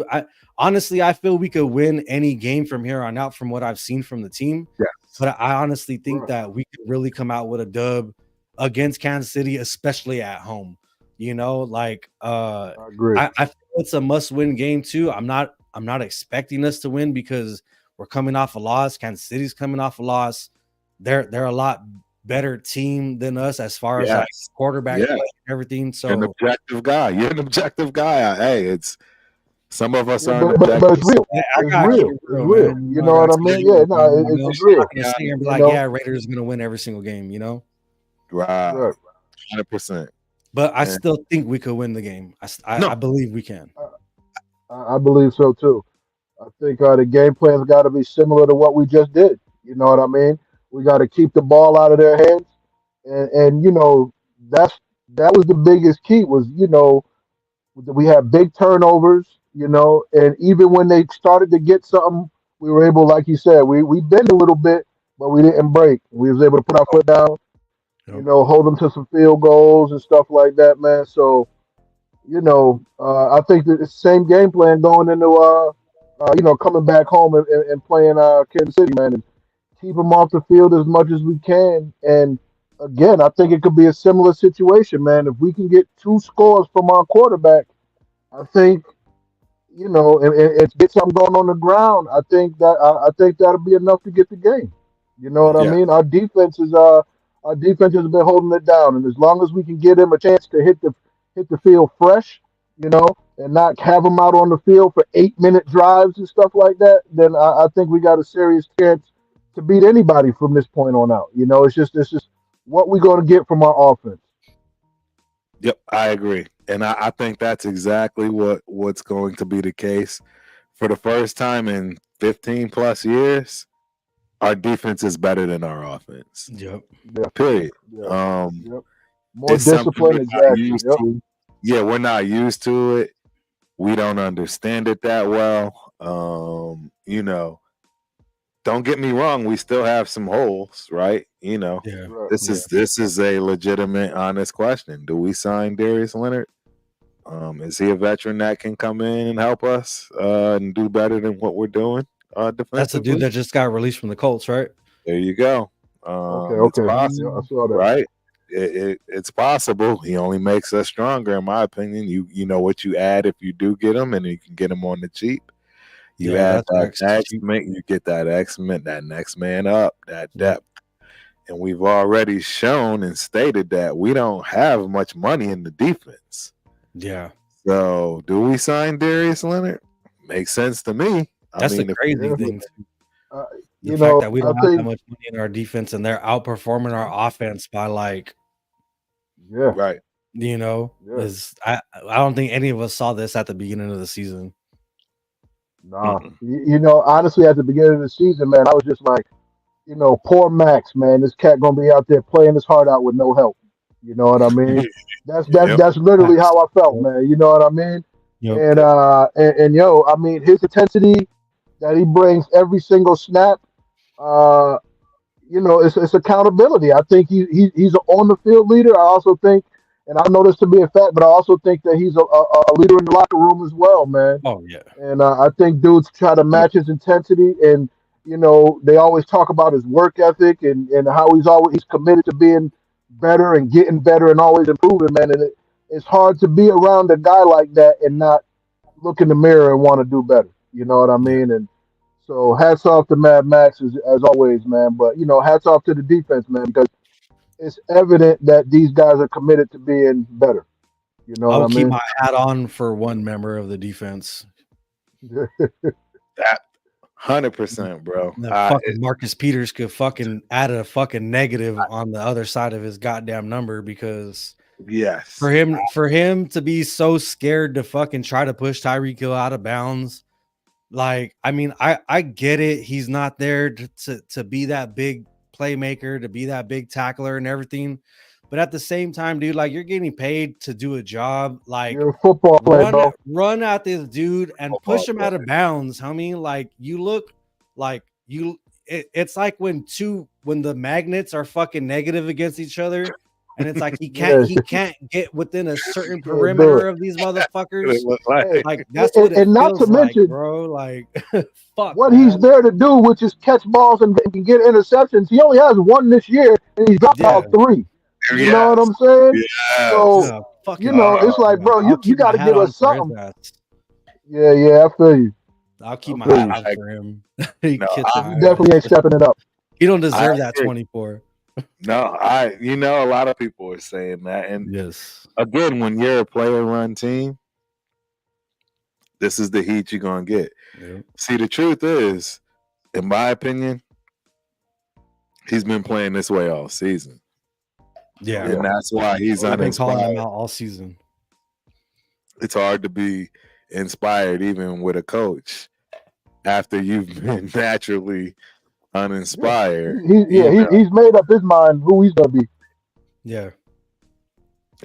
I honestly I feel we could win any game from here on out from what I've seen from the team. Yes. But I honestly think Right. that we could really come out with a dub against Kansas City, especially at home. I agree. I feel it's a must-win game too. I'm not expecting us to win because we're coming off a loss. Kansas City's coming off a loss. They're a lot better team than us as far as like Yes. quarterback Yes. play and everything. You're an So objective guy. You're an objective guy. Hey, it's some of us Yeah, aren't but it's objective. real. yeah, I It's gotta keep real. it It's real, real. man. You I know what gotta I keep it mean? real, Yeah, no, man. it's I'm not real. gonna sit here and be You like, know? yeah, Raiders is gonna win every single game. Right. Right. 100%. But I Yeah. still think we could win the game. No. I believe we can. I believe so too. I think the game plan's got to be similar to what we just did. You know what I mean? We got to keep the ball out of their hands, and that's that was the biggest key. Was we had big turnovers. And even when they started to get something, we were able, like you said, we bent a little bit, but we didn't break. We was able to put our foot down. Yep. Hold them to some field goals and stuff like that, man. So I think that it's the same game plan going into coming back home and playing Kansas City, man, and keep them off the field as much as we can. And again, I think it could be a similar situation, man. If we can get 2 scores from our quarterback, I think and get something going on the ground. I think that'll be enough to get the game. You know what I Yeah, mean? Our defense has been holding it down, and as long as we can give them a chance to hit the field fresh, and not have them out on the field for 8-minute drives and stuff like that, then I think we got a serious chance to beat anybody from this point on out. It's just what we're going to get from our offense. yep, I agree, and I think that's exactly what's going to be the case for the first time in 15 plus years. Our defense is better than our offense. Yep. Yeah, Period. yeah, Um, yep. More it's something we're discipline, not exactly. used Yep. to. Yeah, we're not used to it. We don't understand it that well. Don't get me wrong, we still have some holes, right? Yeah. Right. This is a legitimate, honest question. Do we sign Darius Leonard? Is he a veteran that can come in and help us and do better than what we're doing That's the dude defensively? that just got released from the Colts, right? There you go. Okay. It's Okay. Yeah, I possible, saw that. right? It's possible. He only makes us stronger, in my opinion. You know what you add if you do get him, and you can get him on the cheap. You Yeah, add that's that facts. you get that that next man up, that Yeah. depth. And we've already shown and stated that we don't have much money in the defense. Yeah. So, do we sign Darius Leonard? Makes sense to me. I That's the mean, if crazy Yeah. thing. Uh, The fact that we I don't have that think. much money in our defense and they're outperforming our offense by Yeah. right. Yeah. is I don't think any of us saw this at the beginning of the season. Nah. Mm-mm. Honestly, at the beginning of the season, man, I was just like, poor Max, man. This cat gonna be out there playing his heart out with no help. You know what I mean? That's that's Yep. that's literally Facts. how I felt, man. You know what I mean? Yep. And I mean, his intensity that he brings every single snap, uh, it's accountability. I think he's an on the field leader. I also think, and I know this to be a fact, but I also think that he's a leader in the locker room as well, man. Oh yeah. And I think dudes try to match his intensity, and they always talk about his work ethic and how he's committed to being better and getting better and always improving, man. And it's hard to be around a guy like that and not look in the mirror and want to do better. You know what I Yeah. mean? And so hats off to Mad Max as always, man. But hats off to the defense, man, because it's evident that these guys are committed to being better. You know I what will I keep mean? my hat on for one member of the defense. That 100%, bro. That fucking Marcus Peters could fucking add a fucking negative on the other side of his goddamn number because Yes. for him to be so scared to fucking try to push Tyreek Hill out of bounds, like, I mean, I get it. He's not there to be that big playmaker, to be that big tackler and everything. But at the same time, dude, like, you're getting paid to do a job. Like, You're a football player, bro. run at this dude and Football push him out of bounds, homie. Like, you look like it's like when the magnets are fucking negative against each other, and it's like he can't get within a certain Can't do perimeter it. of these It motherfuckers. look like Hey, Like, that's what it and not to feels like, mention bro. Like, fuck, what he's man. there to do, which is catch balls and get interceptions. He only has one this year, and he's dropped Yeah, out 3. You know what yes. I'm saying? Yes. So yeah, fucking it's like, yeah. bro, I'll you keep got my to hat give on us for his something. ass. Yeah, I feel you. I'll keep I my feel hat you. on for him. He No, gets He my definitely ain't ass. stepping it up. He don't I deserve that agree. 24. No, a lot of people are saying that. And Yes. again, when you're a player run team, this is the heat you're gonna get. Yeah. See, the truth is, in my opinion, he's been playing this way all season. Yeah. And that's why he's I've been calling him uninspired. out all season. It's hard to be inspired even with a coach after you've been naturally Yeah, uninspired. he's made up his mind who he's gonna be. Yeah.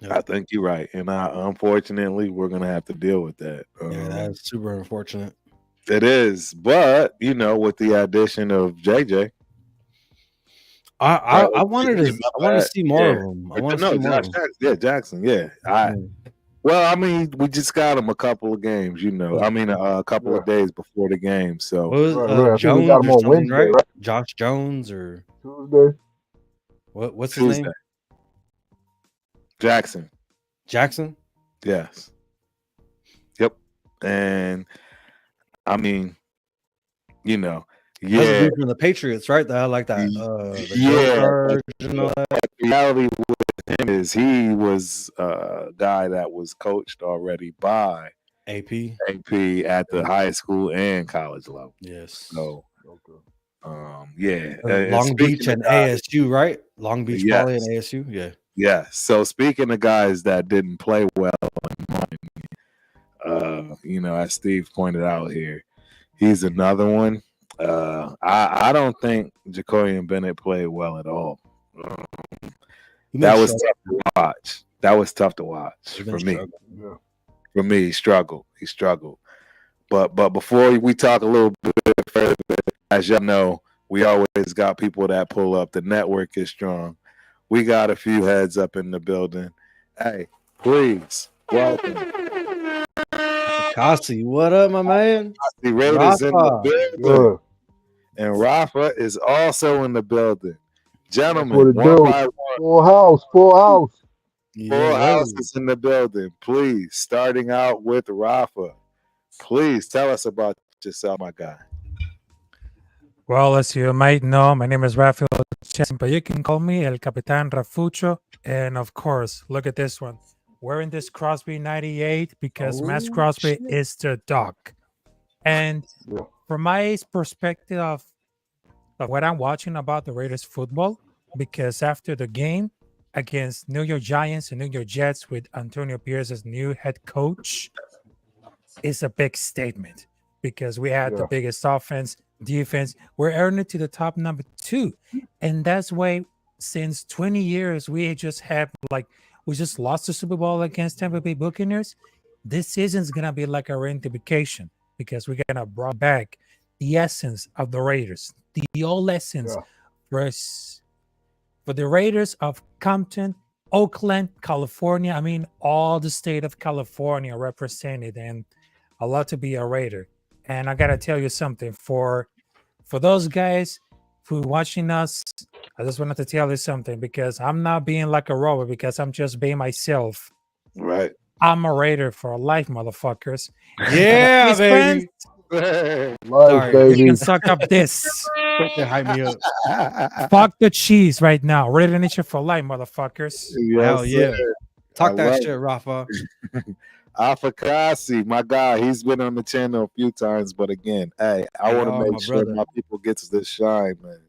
I think you're right. And unfortunately, we're going to have to deal with that. Yeah, that's super unfortunate. It is. But, with the addition of JJ. I wanted to see more of him. I want to see more of him. Jackson. Yeah. Well, I mean, we just got him a couple of games, you know. I mean, a couple Yeah. of days before the game. So What was Right, right. I think we got Jones him or on something, Wednesday, right? right? Josh Jones or Tuesday. what's his Tuesday, name? Jackson. Jackson? Yes. Yep. And I mean, you know, That's a yeah, dude from the Patriots, right? That had like that the drug yeah. But charge and all that. the reality with him is he was a guy that was coached already by AP. AP at the high school and college level. Yes. So, Okay. yeah. And Long Beach speaking of and guys, ASU, right? Long Beach Poly and yes, ASU. Yeah. yes. So speaking of guys that didn't play well, you know, as Steve pointed out here, he's another one. I don't think Jacoian Bennett played well at all. Um, He been that was struggling. tough to watch. That was tough to watch He been for me. struggling. Yeah. For me, he struggled. He struggled. But before we talk a little bit further, as y'all know, we always got people that pull up. The network is strong. We got a few heads up in the building. Hey, please welcome Kasi, what up, my man? the Raiders in the Rafa. building. Good. And Rafa is also in the building. That's what Gentlemen, it one do. by one, Full house. Full house. full Yes, house sir. is in the building. Please, starting out with Rafa. Please tell us about yourself, my guy. Well, as you might know, my name is Rafael Chen, but you can call me El Capitan Rafucho. And of course, look at this one. Wearing this Crosby 98 because Max Oh, Crosby shit. is the dog. And Yeah. from my perspective of what I'm watching about the Raiders football, because after the game against New York Giants and New York Jets with Antonio Pierce as new head coach, is a big statement because we had the Yeah. biggest offense, defense. We're earning to the top number 2. And that's why since 20 years, we just have we just lost the Super Bowl against Tampa Bay Buccaneers. This season's going to be like a reinvigoration because we're going to bring back the essence of the Raiders, the old essence Yeah. for the Raiders of Compton, Oakland, California. I mean, all the state of California represented, and I love to be a Raider. And I gotta tell you something for those guys who watching us. I just wanted to tell you something because I'm not being like a robot because I'm just being myself. Right. I'm a Raider for life, motherfuckers. And the Yeah, Chiefs fans, baby. Life, Sorry. you baby. can suck up this. Quick to hype me up. Fuck the cheese right now. Raider Nation for life, motherfuckers. Hell Yes, yeah. sir. I Talk that love shit, Rafa. Afakasi, my guy, he's been on the channel a few times, but again, hey, I want to Oh, make my sure brother. my people gets this shine, man.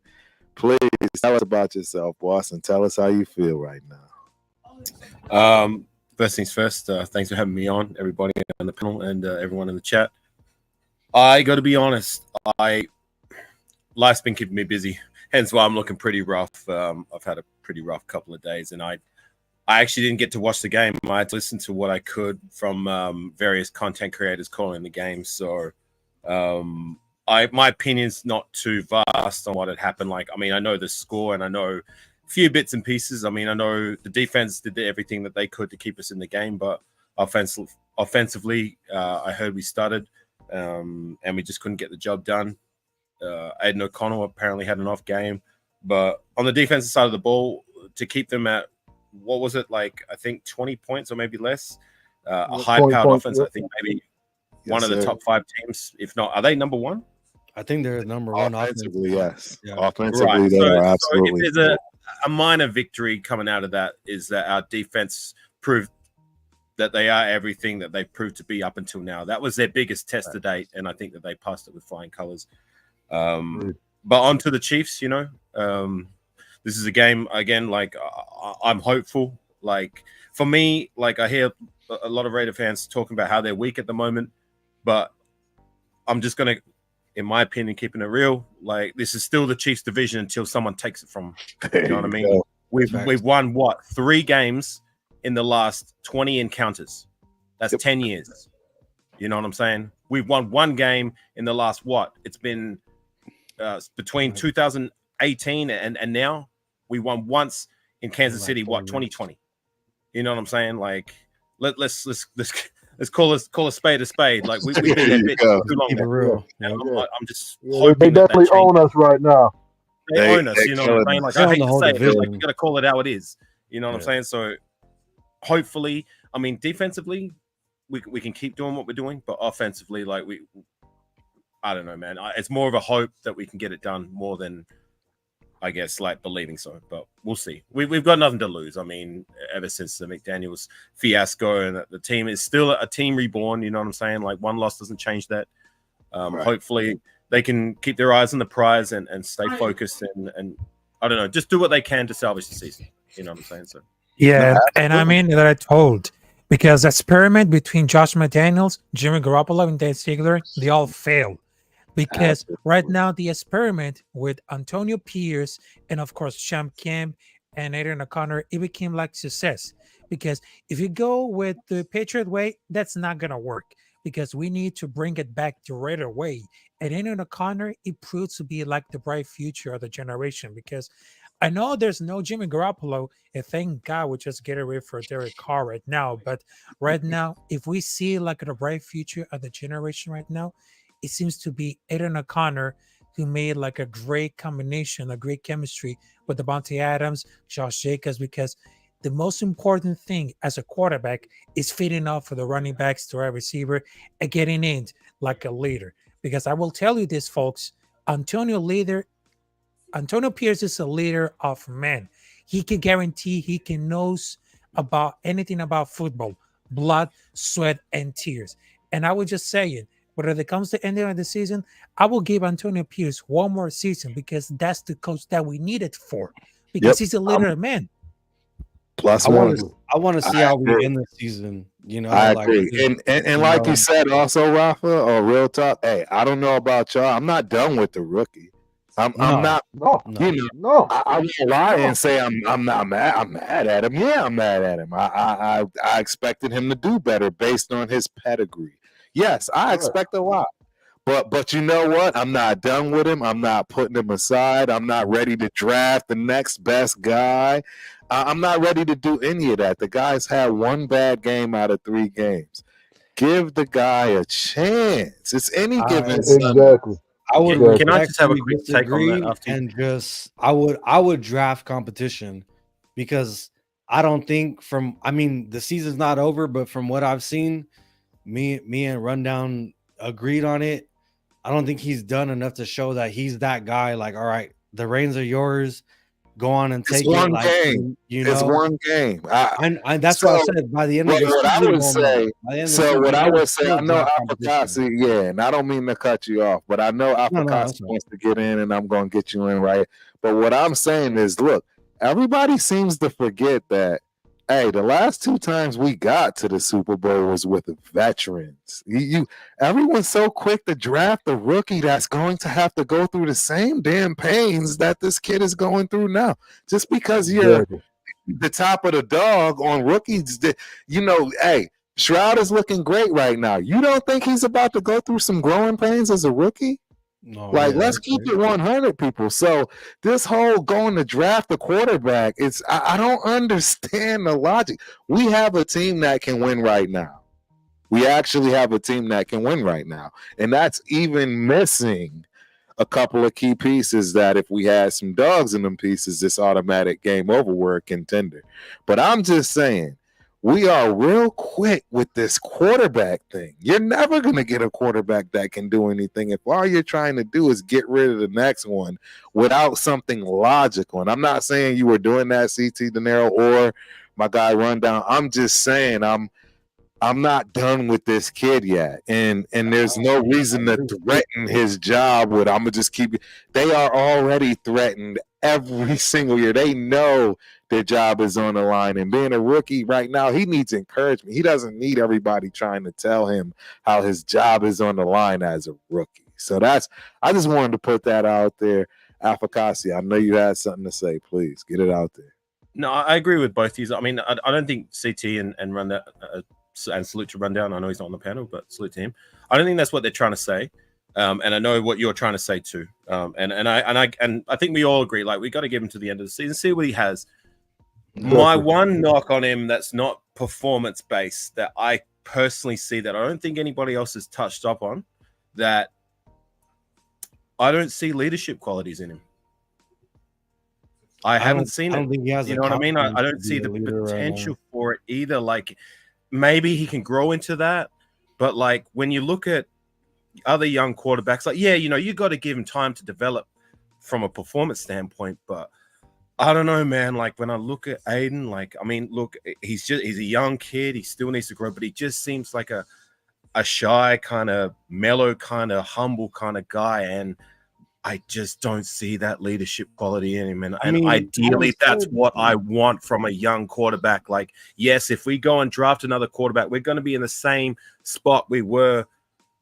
Please tell us about yourself, boss, and tell us how you feel right now. First things first, thanks for having me on, everybody on the panel and everyone in the chat. I got to be honest, life's been keeping me busy, hence why I'm looking pretty rough. I've had a pretty rough couple of days, and I actually didn't get to watch the game. I had to listen to what I could from various content creators calling the game. So, my opinion's not too vast on what had happened. Like, I mean, I know the score and I know a few bits and pieces. I mean, I know the defense did everything that they could to keep us in the game, but offensively, I heard we started and we just couldn't get the job done. Aiden O'Connell apparently had an off game, but on the defensive side of the ball, to keep them at what was it, like I think 20 points or maybe less, a 20 high-powered points. offense. Yeah. I think maybe Yes, one of the sir. top 5 teams, if not, are they number 1? I think they're number one offense. Offensively, yes. Yeah. Offensively, Right. they So are if absolutely. there's a minor victory coming out of that, is that our defense proved that they are everything that they've proved to be up until now. That was their biggest test to date, and I think that they passed it with flying colors. But on to the Chiefs, this is a game, again, like I'm hopeful. Like, for me, like I hear a lot of Raider fans talking about how they're weak at the moment, but I'm just going to, in my opinion, keeping it real, like this is still the Chiefs division until someone takes it from them. You know what I mean? Go. We've won, what, 3 games in the last 20 encounters. That's 10 years. You know what I'm saying? We've won 1 game in the last, what? It's been between 2018 and now. We won once in Kansas City, what, 2020? You know what I'm saying? Like let's call a spade a spade. Like we've been There there you bit go. too long Keep it now. real. And Yep. I'm just Yeah, they hoping that definitely changes. own us right now. They own us, They you know what I'm killing saying? us. Like They I own hate the to whole say it, but like division. you gotta call it how it is. You know what I'm Yeah. saying? So hopefully, I mean, defensively, we can keep doing what we're doing, but offensively, like I don't know, man. It's more of a hope that we can get it done more than I guess like believing so, but we'll see. We've got nothing to lose. I mean, ever since the McDaniels fiasco, and the team is still a team reborn. You know what I'm saying? Like one loss doesn't change that. Right. Hopefully, they can keep their eyes on the prize and stay focused and I don't know, just do what they can to salvage the season. You know what I'm saying? So Yeah, No, and I mean that I told because the experiment between Josh McDaniels, Jimmy Garoppolo, and Dan Ziegler, they all failed. Because right absolutely. now the experiment with Antonio Pierce and of course Sham Kemp and Adrian O'Connor, it became like success. Because if you go with the Patriot way, that's not gonna work because we need to bring it back the Raider way. And Adrian O'Connor, it proves to be like the bright future of the generation because I know there's no Jimmy Garoppolo, and thank God we just get away for Derek Carr right now. But right now, if we see like the bright future of the generation right now, it seems to be Aiden O'Connor who made like a great combination, a great chemistry with Devontae Adams, Josh Jacobs, because the most important thing as a quarterback is fitting off for the running backs to our receiver and getting in like a leader. Because I will tell you this, folks, Antonio leader Antonio Pierce is a leader of men. He can guarantee he can knows about anything about football, blood, sweat, and tears. And I would just say it, whether it comes to ending of the season, I will give Antonio Pierce one more season because that's the coach that we needed for. Because Yep. he's a leader of men. Plus I want one. to. I want to see I how we agree. end the season. You know, I like agree. And you like you know, said also, Rafa, or real talk, hey, I don't know about y'all. I'm not done with the rookie. I'm no, not, No, you no. know, no, I won't lie and no. say I'm not mad. I'm mad at him. Yeah, I'm mad at him. I expected him to do better based on his pedigree. Yes, I Right. expect a lot. But you know what? I'm not done with him. I'm not putting him aside. I'm not ready to draft the next best guy. I'm not ready to do any of that. The guy's had one bad game out of 3 games. Give the guy a chance. It's any I given Sunday. Exactly. I would can Exactly. I just have a respectfully quick take on that disagree after? and just I would draft competition because I don't think from I mean the season's not over, but from what I've seen, me and Rundown agreed on it. I don't think he's done enough to show that he's that guy. Like, all right, the reins are yours. Go on and It's take it. one Like game. you It's know, one game. that's why I So said by the end of what, the what I season would we'll know. say, By the end of the so season, what we I gotta would say, still I know draft competition. Afakasi, yeah, and I don't mean to cut you off, but I know No, Afakasi that's fine. wants to get in, and I'm going to get you in, right? But what I'm saying is, look, everybody seems to forget that, hey, the last 2 times we got to the Super Bowl was with veterans. Everyone's so quick to draft a rookie that's going to have to go through the same damn pains that this kid is going through now. Just because you're Exactly. the top of the dog on rookies, hey, Shroud is looking great right now. You don't think he's about to go through some growing pains as a rookie? No, Like, yeah, let's that's keep right. it 100, people. So this whole going to draft a quarterback, I don't understand the logic. We have a team that can win right now. We actually have a team that can win right now, and that's even missing a couple of key pieces that if we had some dogs in them pieces, this automatic game over, we're a contender. But I'm just saying, we are real quick with this quarterback thing. You're never going to get a quarterback that can do anything if all you're trying to do is get rid of the next one without something logical. And I'm not saying you were doing that, CT De Niro, or my guy Rundown. I'm just saying I'm not done with this kid yet. And there's no reason to threaten his job with I'm gonna just keep it. They are already threatened every single year. They know their job is on the line. And being a rookie right now, he needs encouragement. He doesn't need everybody trying to tell him how his job is on the line as a rookie. So I just wanted to put that out there. Afakasi, I know you had something to say. Please get it out there. No, I agree with both these. I mean, I don't think CT and Rundown and salute to Rundown. I know he's not on the panel, but salute to him. I don't think that's what they're trying to say, and I know what you're trying to say too. And I think we all agree. Like we got to give him to the end of the season, see what he has. My one knock on him that's not performance based that I personally see that I don't think anybody else has touched up on, that I don't see leadership qualities in him. I haven't seen I it. don't think he has. You a know what I mean? I confidence to don't be see a the leader right potential now. for it either. Like maybe he can grow into that, but like when you look at other young quarterbacks, like you got to give him time to develop from a performance standpoint. But I don't know, man. Like when I look at Aiden, like I mean, look, he's a young kid. He still needs to grow, but he just seems like a shy, kind of mellow, kind of humble kind of guy, and I just don't see that leadership quality in him. And ideally, that's what I want from a young quarterback. Like, yes, if we go and draft another quarterback, we're going to be in the same spot we were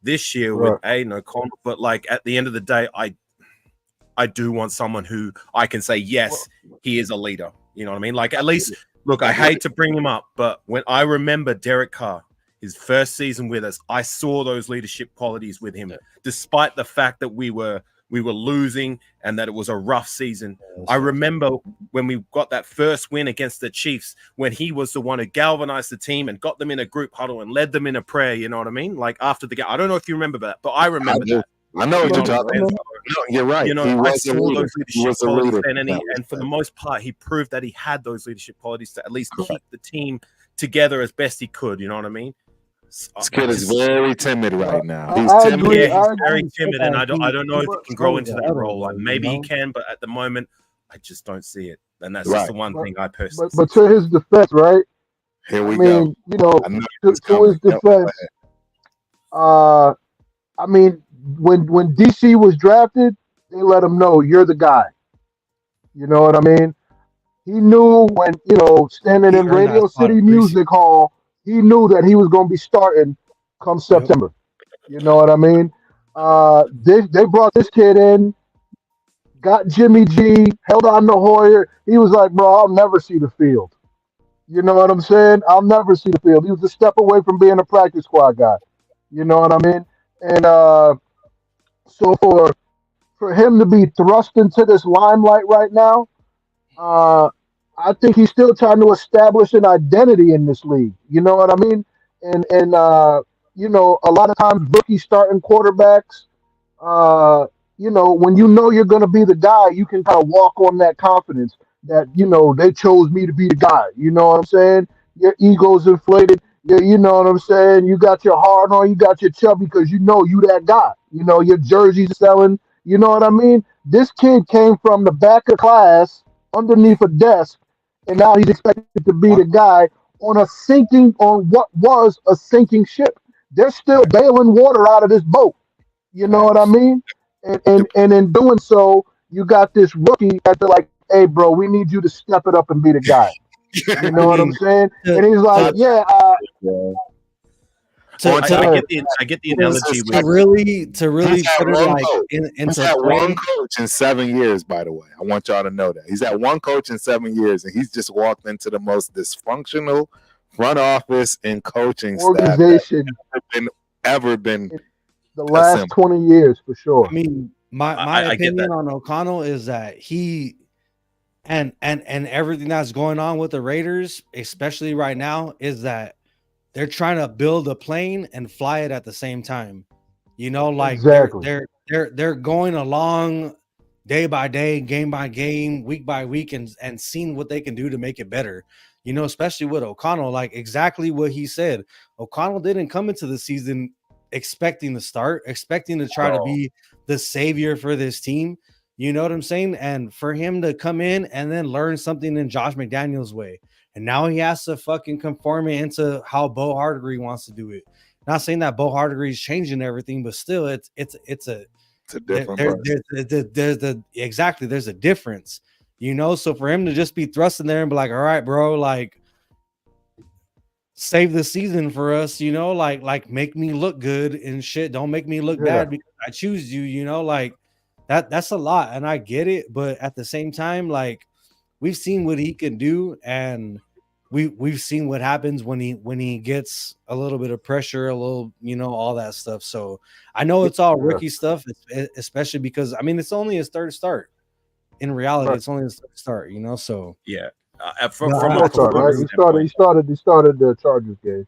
this year with Aiden O'Connell. But like at the end of the day, I do want someone who I can say, yes, he is a leader. You know what I mean? Like at least, look, I hate to bring him up, but when I remember Derek Carr, his first season with us, I saw those leadership qualities with him, despite the fact that we were losing and that it was a rough season. I remember when we got that first win against the Chiefs, when he was the one who galvanized the team and got them in a group huddle and led them in a prayer. You know what I mean? Like after the game, I don't know if you remember that, but I remember that. I know what you're talking about. No, you're right. You know, I saw those leadership qualities then, and for the most most part, he proved that he had those leadership qualities to at least keep the team together as best he could. You know what I mean? This kid is very timid right now. I He's timid. agree. Yeah, I he's agree. very timid, and I don't know if he can grow into that role. Like maybe he know? can, but at the moment, I just don't see it. And that's just the one thing I personally. But to his defense, right? Here we I go. mean, you know, I know to it's coming. his defense, I mean, when DC was drafted, they let him know you're the guy. You know what I mean? He knew when, standing He in earned that Radio spot City in preseason. Music Hall, he knew that he was going to be starting come September. You know what I mean? They brought this kid in, got Jimmy G, held on to Hoyer. He was like, bro, I'll never see the field. You know what I'm saying? I'll never see the field. He was a step away from being a practice squad guy. You know what I mean? And so for him to be thrust into this limelight right now, I think he's still trying to establish an identity in this league. You know what I mean? And a lot of times rookie starting quarterbacks, when you know you're going to be the guy, you can kind of walk on that confidence that they chose me to be the guy. You know what I'm saying? Your ego's inflated. You know what I'm saying? You got your heart on, you got your chubby because you know you that guy. You know your jersey's selling. You know what I mean? This kid came from the back of class underneath a desk, and now he's expected to be the guy on what was a sinking ship. They're still bailing water out of this boat. You know what I mean? And in doing so, you got this rookie that they're like, hey, bro, we need you to step it up and be the guy. You know what I'm saying? And he's like, yeah. I get the analogy to with really put it like he's into had play. one coach in 7 years, by the way. I want y'all to know that. He's had one coach in 7 years, and he's just walked into the most dysfunctional front office and coaching organization staff that ever been the last assembled. 20 years for sure. I mean, my opinion on O'Connell is that he and everything that's going on with the Raiders, especially right now, is that they're trying to build a plane and fly it at the same time. You know, like they're going along day by day, game by game, week by week, and seeing what they can do to make it better. You know, especially with O'Connell, like exactly what he said. O'Connell didn't come into the season expecting to start, expecting to try to be the savior for this team. You know what I'm saying? And for him to come in and then learn something in Josh McDaniels' way. And now he has to fucking conform it into how Bo Hardegree wants to do it. Not saying that Bo Hardegree is changing everything, but still it's a different there's a difference, you know. So for him to just be thrust in there and be like, all right, bro, like save the season for us, you know, like make me look good and shit. Don't make me look bad because I choose you, you know, like that's a lot. And I get it, but at the same time, like we've seen what he can do, and we've seen what happens when he gets a little bit of pressure, a little, you know, all that stuff. So I know it's all rookie stuff, especially because I mean it's only his third start. In reality, it's only his third start, you know. So yeah. from No, a False start, right? performance standpoint. He started the Chargers game.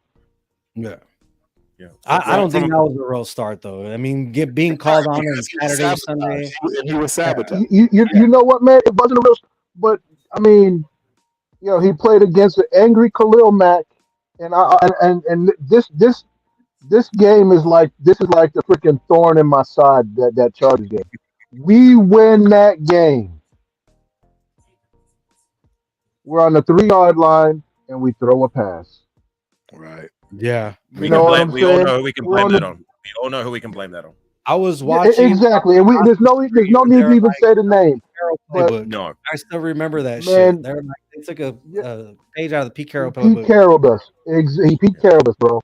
yeah. Yeah, I don't from think that was a real start, though. I mean, being called on on Saturday, Sunday. He was sabotaged. You know what, man? It wasn't a real, but I mean, he played against an angry Khalil Mack, and this game is like the freaking thorn in my side, that Chargers game. We win that game. We're on the 3-yard line and we throw a pass. Right. Yeah, You know what I'm we all saying? know who we can We're blame on that the on. We all know who we can blame that on. I was Yeah, watching exactly, and there's no need to even say the name. Carroll But playbook. No, I still remember that man, shit. They're like, they took a yeah, page out of the Pete Carroll Pete playbook. Carrolled us. He Pete Carrolled us, bro.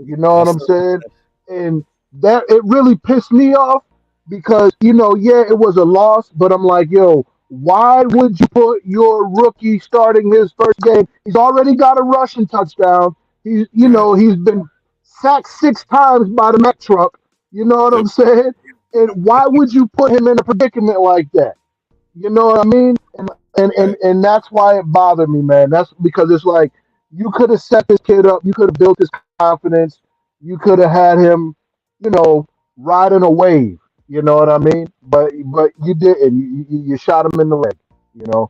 You know I what I'm still remember saying? that. And that it really pissed me off because yeah, it was a loss, but I'm like, yo, why would you put your rookie starting his first game? He's already got a rushing touchdown. He's been sacked 6 times by the Mack truck. You know what I'm saying? And why would you put him in a predicament like that? You know what I mean? And that's why it bothered me, man. That's because it's like you could have set this kid up, you could have built his confidence, you could have had him, riding a wave. You know what I mean? But you didn't. You shot him in the leg. You know,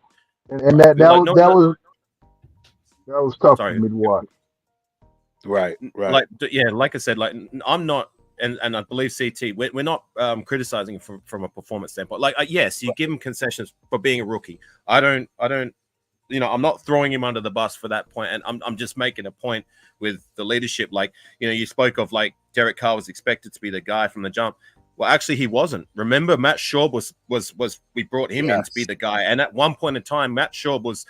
and right. that was tough for Sorry. me to watch. Right. Like I said, I'm not, and I believe CT, we're not criticizing from a performance standpoint. Yes, you give him concessions for being a rookie. I don't, I'm not throwing him under the bus for that point, and I'm just making a point with the leadership. You spoke of Derek Carr was expected to be the guy from the jump. Well, actually, he wasn't. Remember, Matt Schaub was we brought him in to be the guy, and at one point in time, Matt Schaub was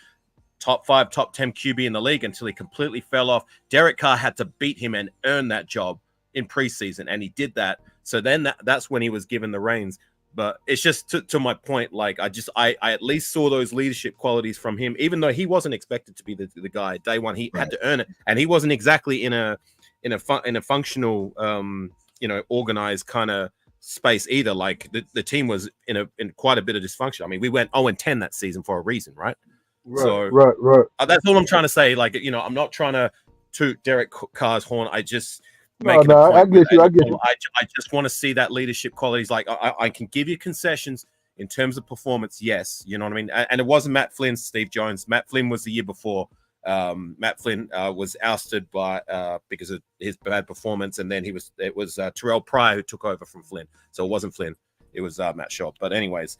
top 5, top 10 QB in the league until he completely fell off. Derek Carr had to beat him and earn that job in preseason, and he did that. So then that's when he was given the reins. But it's just to my point, I at least saw those leadership qualities from him, even though he wasn't expected to be the guy day one. He had to earn it, and he wasn't exactly in a functional, organized kind of space either. The team was in quite a bit of dysfunction. I mean, we went 0-10 that season for a reason, right? Right. That's all I'm trying to say. I'm not trying to toot Derek Carr's horn. I just I get you. I just want to see that leadership qualities. I can give you concessions in terms of performance. Yes, you know what I mean. And it wasn't Matt Flynn, Steve Jones. Matt Flynn was the year before. Matt Flynn was ousted because of his bad performance, and then it was Terrell Pryor who took over from Flynn. So it wasn't Flynn. It was Matt Schaub. But anyways.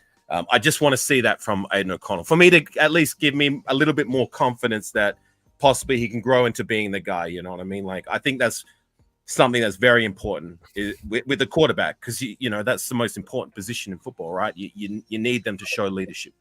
I just want to see that from Aiden O'Connell for me to at least give me a little bit more confidence that possibly he can grow into being the guy. You know what I mean? I think that's something that's very important with the quarterback, because that's the most important position in football, right? You need them to show leadership.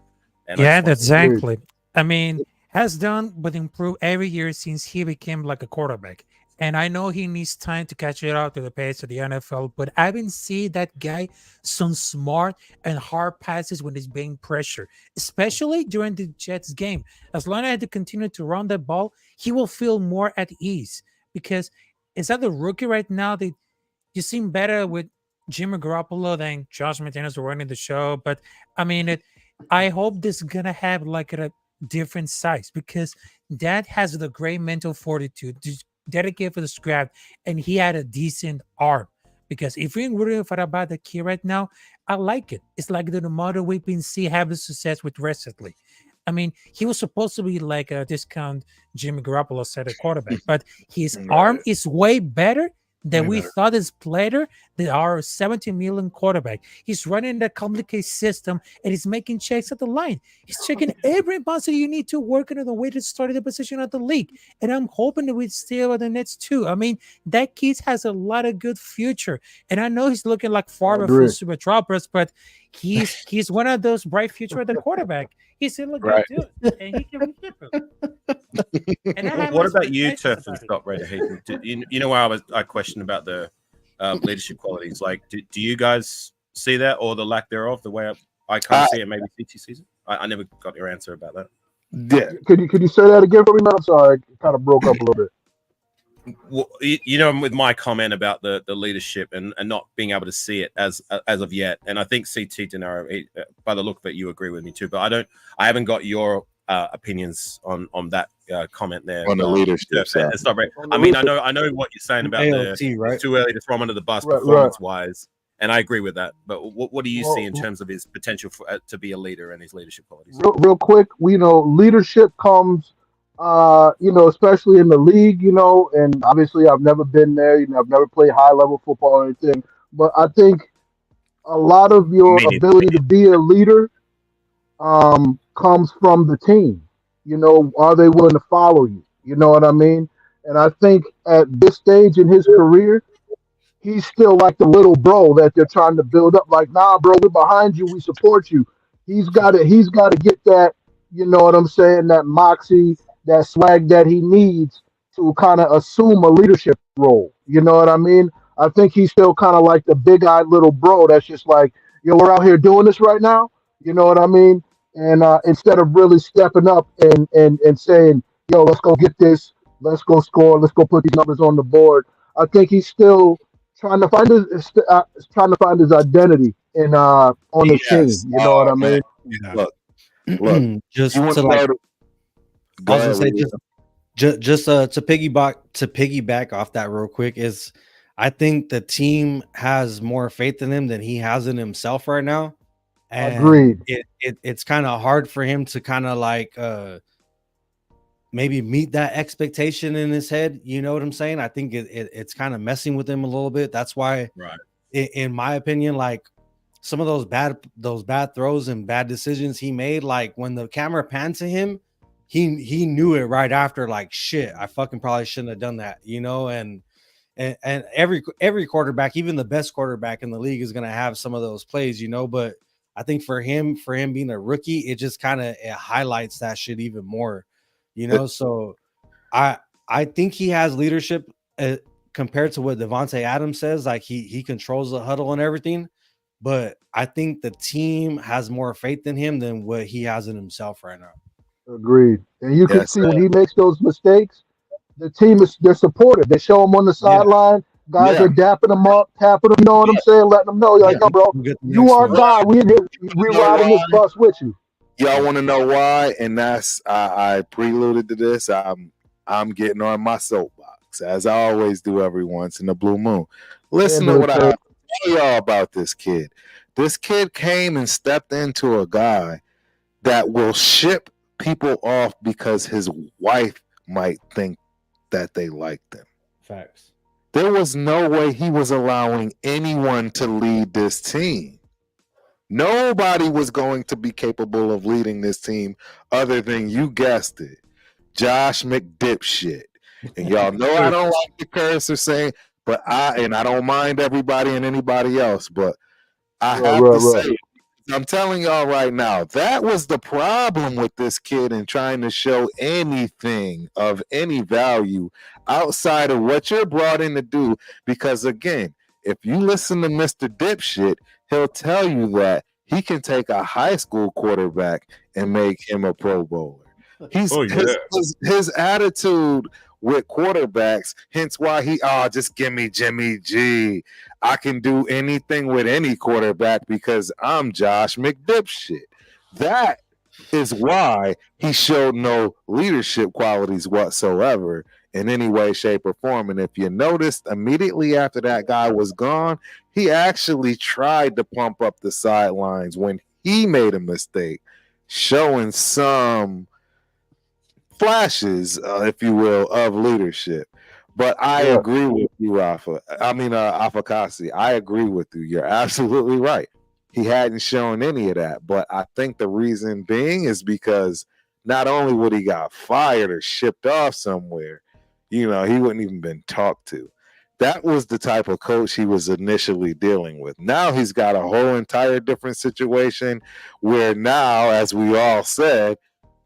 And exactly. I mean, has done but improved every year since he became like a quarterback. And I know he needs time to catch it up to the pace of the NFL, but I've been seeing that guy some smart and hard passes when he's being pressured, especially during the Jets game. As long as I had to continue to run the ball, he will feel more at ease, because is that the rookie right now that you seem better with Jimmy Garoppolo than Josh McDaniels running the show. But I mean, I hope this is gonna have a different size, because Dad has the great mental fortitude to dedicate for the scrap, and he had a decent arm. Because if we're worried about the kid right now, I like it. It's like the model we've been seeing having success with recently. I mean, he was supposed to be like a discount Jimmy Garoppolo set at quarterback, but his arm is way better than we thought is player than our 70 million quarterback. He's running the complicated system, and he's making checks at the line. He's checking every box that you need to work on the way to start the position of the league. And I'm hoping that we still are the Nets too. I mean, that kid has a lot of good future. And I know he's looking like Farber for Super Troopers, but he's one of those bright future at the quarterback. He's still a good dude, and he can reshape him. And what about you, Turf and Scott Raider? You know where I questioned about the leadership qualities. Do you guys see that, or the lack thereof, the way I can't see it? Maybe CT season. I never got your answer about that. Yeah. Could you say that again for me? I'm sorry, it kind of broke up a little bit. Well, with my comment about the leadership and not being able to see it as of yet, and I think CT Denaro, by the look of it, you agree with me too. But I haven't got your opinions on that comment there. On the leadership side. It's not right. On the I mean, I leadership. know what you're saying about AOT, right? it's too early to throw him under the bus Right. performance wise, and I agree with that. But what do you see in Well, terms of his potential to be a leader and his leadership qualities? real quick, leadership comes, especially in the league, and obviously I've never been there, I've never played high level football or anything, but I think a lot of your Me neither. ability to be a leader comes from the team. Are they willing to follow you? You know what I mean? And I think at this stage in his career, he's still like the little bro that they're trying to build up. Like, nah, bro, we're behind you. We support you. He's got to get that, you know what I'm saying, that moxie, that swag that he needs to kind of assume a leadership role. You know what I mean? I think he's still kind of like the big-eyed little bro that's just like, yo, we're out here doing this right now. You know what I mean? And instead of really stepping up and saying, yo, let's go get this, let's go score, let's go put these numbers on the board. I think he's still trying to find his identity in on his team. Yes. You know what I Man. mean? Yeah. Look. Just You want to like, go I was gonna ahead, say, Leo. just to piggyback off that real quick is, I think the team has more faith in him than he has in himself right now, and Agreed. it's kind of hard for him to kind of like maybe meet that expectation in his head. You know what I'm saying? I think it's kind of messing with him a little bit. That's why, Right. in my opinion, like some of those bad throws and bad decisions he made, like when the camera panned to him, he knew it right after, like, shit, I fucking probably shouldn't have done that, and every quarterback, even the best quarterback in the league, is going to have some of those plays, but I think for him being a rookie, it just kind of highlights that shit even more, so I think he has leadership compared to what Devontae Adams says. Like he controls the huddle and everything, but I think the team has more faith in him than what he has in himself right now. Agreed. And you can Yes. see when he makes those mistakes, the team they're supportive. They show him on the Yeah. sideline. Guys Yeah. are dapping him up, tapping him. You know what I'm saying? Letting them know, like, yo, bro, We'll get the you next are one. God. We're know riding this why? bus with you. Y'all want to know why? And that's I preluded to this. I'm getting on my soapbox, as I always do every once in the blue moon. Listen to Handle it, what I sir. have to tell y'all about this kid. This kid came and stepped into a guy that will ship people off because his wife might think that they like them. Facts. There was no way he was allowing anyone to lead this team. Nobody was going to be capable of leading this team other than, you guessed it, Josh McDipshit. And y'all know I don't like the curse or saying, but I don't mind everybody and anybody else, but I have to Right. say, I'm telling y'all right now, that was the problem with this kid in trying to show anything of any value outside of what you're brought in to do. Because again, if you listen to Mr. Dipshit, he'll tell you that he can take a high school quarterback and make him a Pro Bowler. His attitude with quarterbacks, hence why just give me Jimmy G. I can do anything with any quarterback because I'm Josh McDipshit. That is why he showed no leadership qualities whatsoever in any way, shape, or form. And if you noticed, immediately after that guy was gone, he actually tried to pump up the sidelines when he made a mistake, showing some flashes, if you will, of leadership. But I Yeah. agree with you, Afakasi. I agree with you. You're absolutely right. He hadn't shown any of that. But I think the reason being is because not only would he got fired or shipped off somewhere, he wouldn't even been talked to. That was the type of coach he was initially dealing with. Now he's got a whole entire different situation where now, as we all said,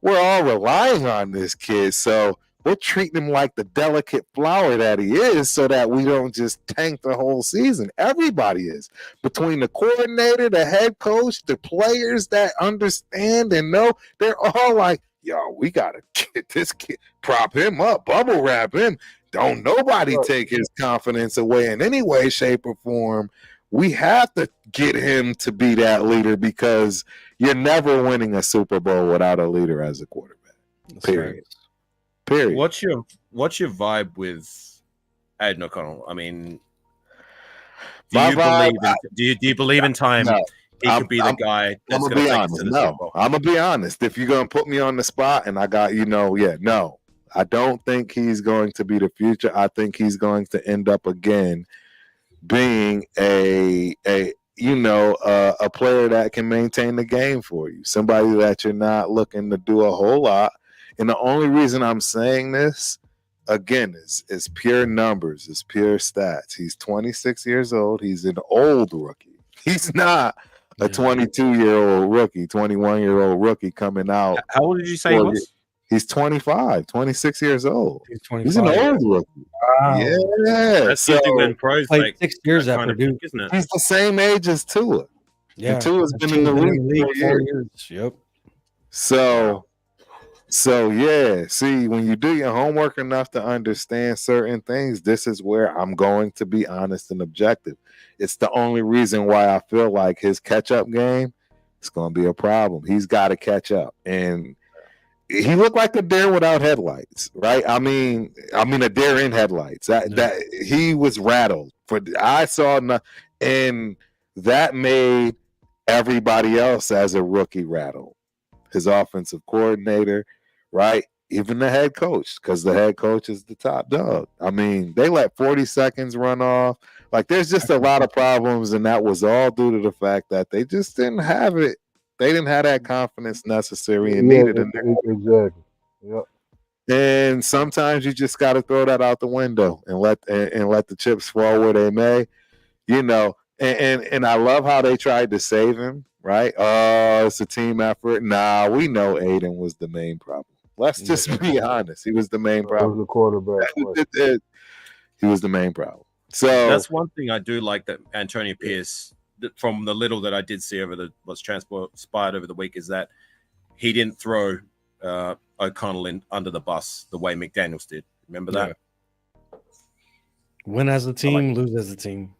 we're all relying on this kid. So we're treating him like the delicate flower that he is so that we don't just tank the whole season. Everybody is. Between the coordinator, the head coach, the players that understand and know, they're all like, yo, we got to get this kid, prop him up, bubble wrap him. Don't nobody take his confidence away in any way, shape, or form. We have to get him to be that leader because You're never winning a Super Bowl without a leader as a quarterback. That's Period. right. Period. What's your vibe with Aiden O'Connell? I mean, do My you vibe, believe in do you believe in time no. he could be the guy I'm that's gonna going be to take us honest. to the Super No, Bowl? I'm gonna be honest. If you're gonna put me on the spot, and I got no, I don't think he's going to be the future. I think he's going to end up again being a player that can maintain the game for you, somebody that you're not looking to do a whole lot. And the only reason I'm saying this again is pure numbers, is pure stats. He's 26 years old. He's an old rookie. He's not a 22-year-old rookie, 21-year-old rookie coming out. How old did you say he was? He's 25, 26 years old. He's He's an 25. old rookie. Wow. Yeah. That's So usually when pros Played like 6 years that at kind of Purdue. pick, isn't it? he's the same age as Tua. Yeah. And Tua's been in Tua's the been league 4 years. 4 years. Yep. So yeah, see, when you do your homework enough to understand certain things, this is where I'm going to be honest and objective. It's the only reason why I feel like his catch-up game is going to be a problem. He's got to catch up. And he looked like a deer without headlights, right? I mean a deer in headlights. That he was rattled. I saw and that made everybody else as a rookie rattled. His offensive coordinator, right? Even the head coach, because the head coach is the top dog. I mean, they let 40 seconds run off. Like, there's just a lot of problems, and that was all due to the fact that they just didn't have it. They didn't have that confidence necessary and needed in there. Exactly. Yep. And sometimes you just got to throw that out the window and let the chips fall where they may, you know. And I love how they tried to save him, right? Oh, it's a team effort. Nah, we know Aiden was the main problem. Let's just be honest. He was the main That problem. was the quarterback. He was the main problem. So that's one thing I do like that Antonio Pierce, from the little that I did see over what's transpired over the week, is that he didn't throw O'Connell under the bus the way McDaniels did. Remember that? Win as a team, lose as a team.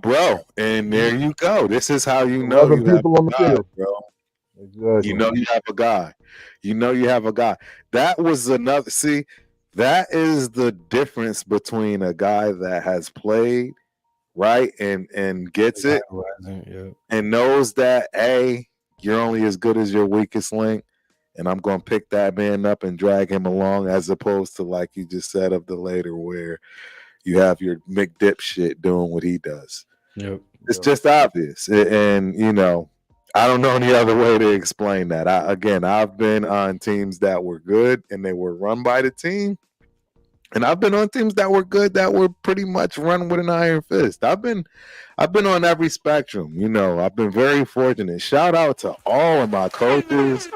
Bro, and there you go. This is how you know you have people on the field, bro. Exactly. You know you have a guy. You know you have a guy. That was another. See, that is the difference between a guy that has played, right, and gets it, and knows that, A, you're only as good as your weakest link, and I'm going to pick that man up and drag him along, as opposed to, like you just said, of the later where you have your McDip shit doing what he does. Yep. It's just obvious. And, you know, I don't know any other way to explain that. I've been on teams that were good and they were run by the team. And I've been on teams that were good that were pretty much run with an iron fist. I've been on every spectrum. You know, I've been very fortunate. Shout out to all of my coaches,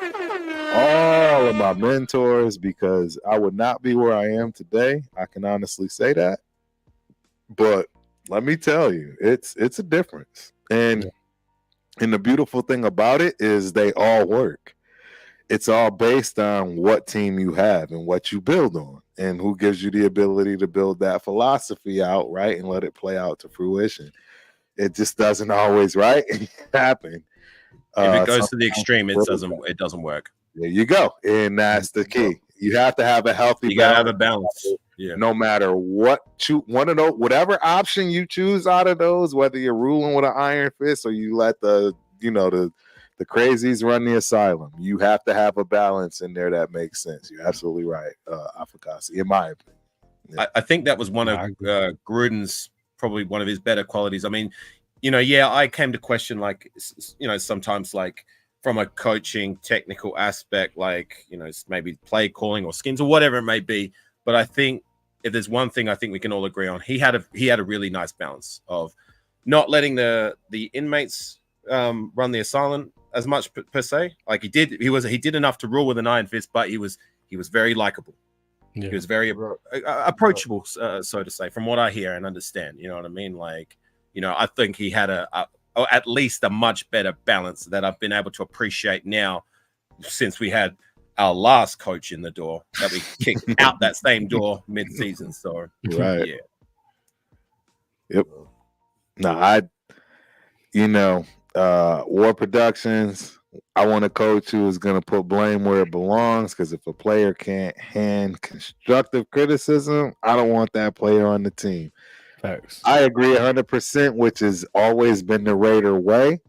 all of my mentors, because I would not be where I am today. I can honestly say that. But let me tell you, it's a difference. And the beautiful thing about it is they all work. It's all based on what team you have and what you build on and who gives you the ability to build that philosophy out, right, and let it play out to fruition. It just doesn't always, right, happen. If it goes to the extreme, it doesn't work. There you go. And that's the key. You have to have a healthy balance. You got to have a balance. Yeah. No matter what whatever option you choose out of those, whether you're ruling with an iron fist or you let the crazies run the asylum, you have to have a balance in there that makes sense. You're absolutely right, Afakasi, in my opinion. Yeah. I think that was one of Gruden's, probably one of his better qualities. I mean, I came to question, like, sometimes, like, from a coaching technical aspect, like, maybe play calling or schemes or whatever it may be. But I think if there's one thing I think we can all agree on, he had a really nice balance of not letting the inmates run the asylum as much per se. Like he did enough to rule with an iron fist, but he was very likable. Yeah. He was very approachable, so to say, from what I hear and understand. You know what I mean? Like, I think he had at least a much better balance that I've been able to appreciate now since we had our last coach in the door that we kicked out that same door mid-season. So, right. Yeah. Yep. No, War Productions, I want a coach who is going to put blame where it belongs. Because if a player can't hand constructive criticism, I don't want that player on the team. Facts. I agree 100%, which has always been the Raider way.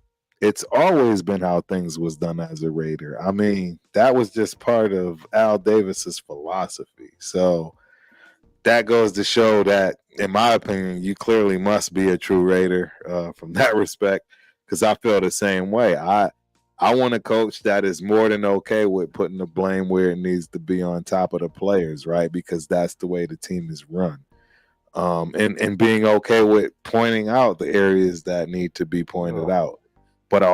It's always been how things was done as a Raider. I mean, that was just part of Al Davis's philosophy. So that goes to show that, in my opinion, you clearly must be a true Raider from that respect. Because I feel the same way. I want a coach that is more than okay with putting the blame where it needs to be on top of the players, right? Because that's the way the team is run. And being okay with pointing out the areas that need to be pointed out. But I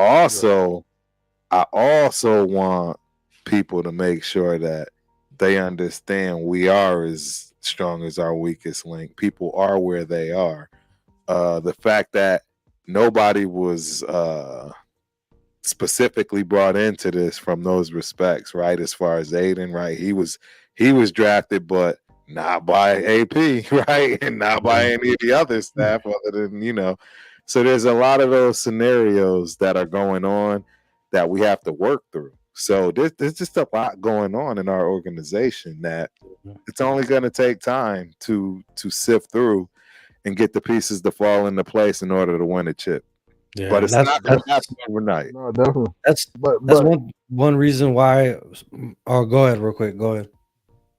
also want people to make sure that they understand we are as strong as our weakest link. People are where they are. The fact that nobody was specifically brought into this from those respects, right? As far as Aiden, right? He was drafted, but not by AP, right? And not by any of the other staff other than. So there's a lot of those scenarios that are going on that we have to work through. So there's just a lot going on in our organization that it's only going to take time to sift through and get the pieces to fall into place in order to win a chip. Yeah, But it's that's not going to happen overnight. No, definitely. that's But that's one reason why. Oh, go ahead, real quick. Go ahead.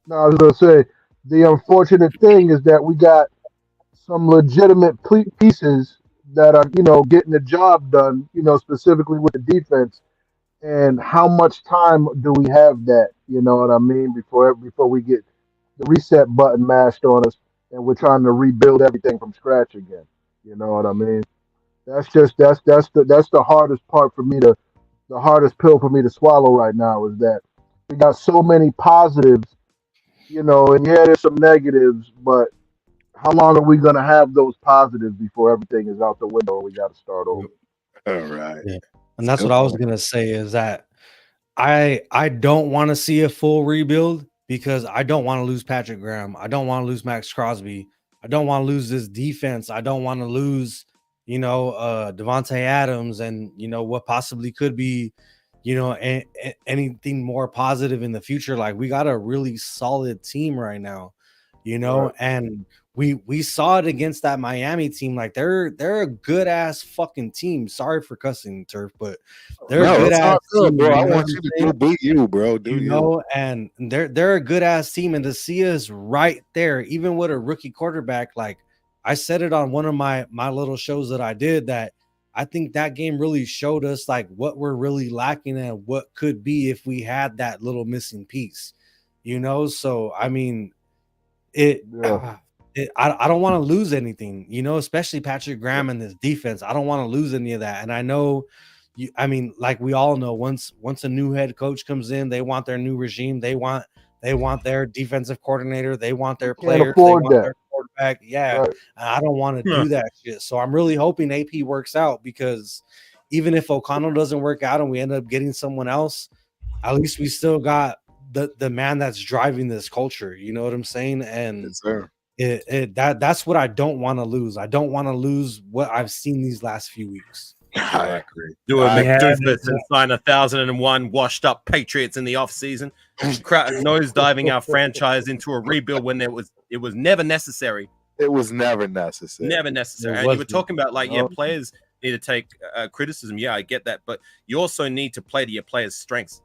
no, I was gonna say the unfortunate thing is that we got some legitimate pieces that are getting the job done. Specifically with the defense. And how much time do we have that? You know what I mean? Before we get the reset button mashed on us, and we're trying to rebuild everything from scratch again. You know what I mean? That's the hardest part for me to the hardest pill for me to swallow right now is that we got so many positives, and yeah, there's some negatives, but how long are we gonna have those positives before everything is out the window and we got to start over? All right. Yeah. And that's what I was gonna say is that I don't want to see a full rebuild because I don't want to lose Patrick Graham. I don't want to lose Max Crosby. I don't want to lose this defense. I don't want to lose, Devontae Adams and what possibly could be, anything more positive in the future. Like we got a really solid team right now, Right. and we saw it against that Miami team. Like they're a good ass fucking team. Sorry for cussing, Turf, but they're a No, good it's ass all good, team. bro. I You know what want I'm you to saying? do be you, bro. Do you? And they're a good ass team, and to see us right there, even with a rookie quarterback, like I said it on one of my little shows that I did, that I think that game really showed us like what we're really lacking and what could be if we had that little missing piece, So I mean, it. Yeah. I don't want to lose anything, especially Patrick Graham and this defense. I don't want to lose any of that. And I know I mean, like we all know, once a new head coach comes in, they want their new regime. They want their defensive coordinator. They want We their can't players. They afford want that. their quarterback. Yeah. Right. And I don't want to Huh. do that shit. So I'm really hoping AP works out, because even if O'Connell doesn't work out and we end up getting someone else, at least we still got the man that's driving this culture. You know what I'm saying? And Yes, sir. that's what I don't want to lose. I don't want to lose what I've seen these last few weeks. I agree. Do a Yeah, McDoofus and sign 1,001 washed up Patriots in the offseason. Nose diving our franchise into a rebuild when it was never necessary. It was never necessary. Never necessary. It And you were wasn't. talking about No. players need to take criticism. Yeah, I get that, but you also need to play to your players' strengths.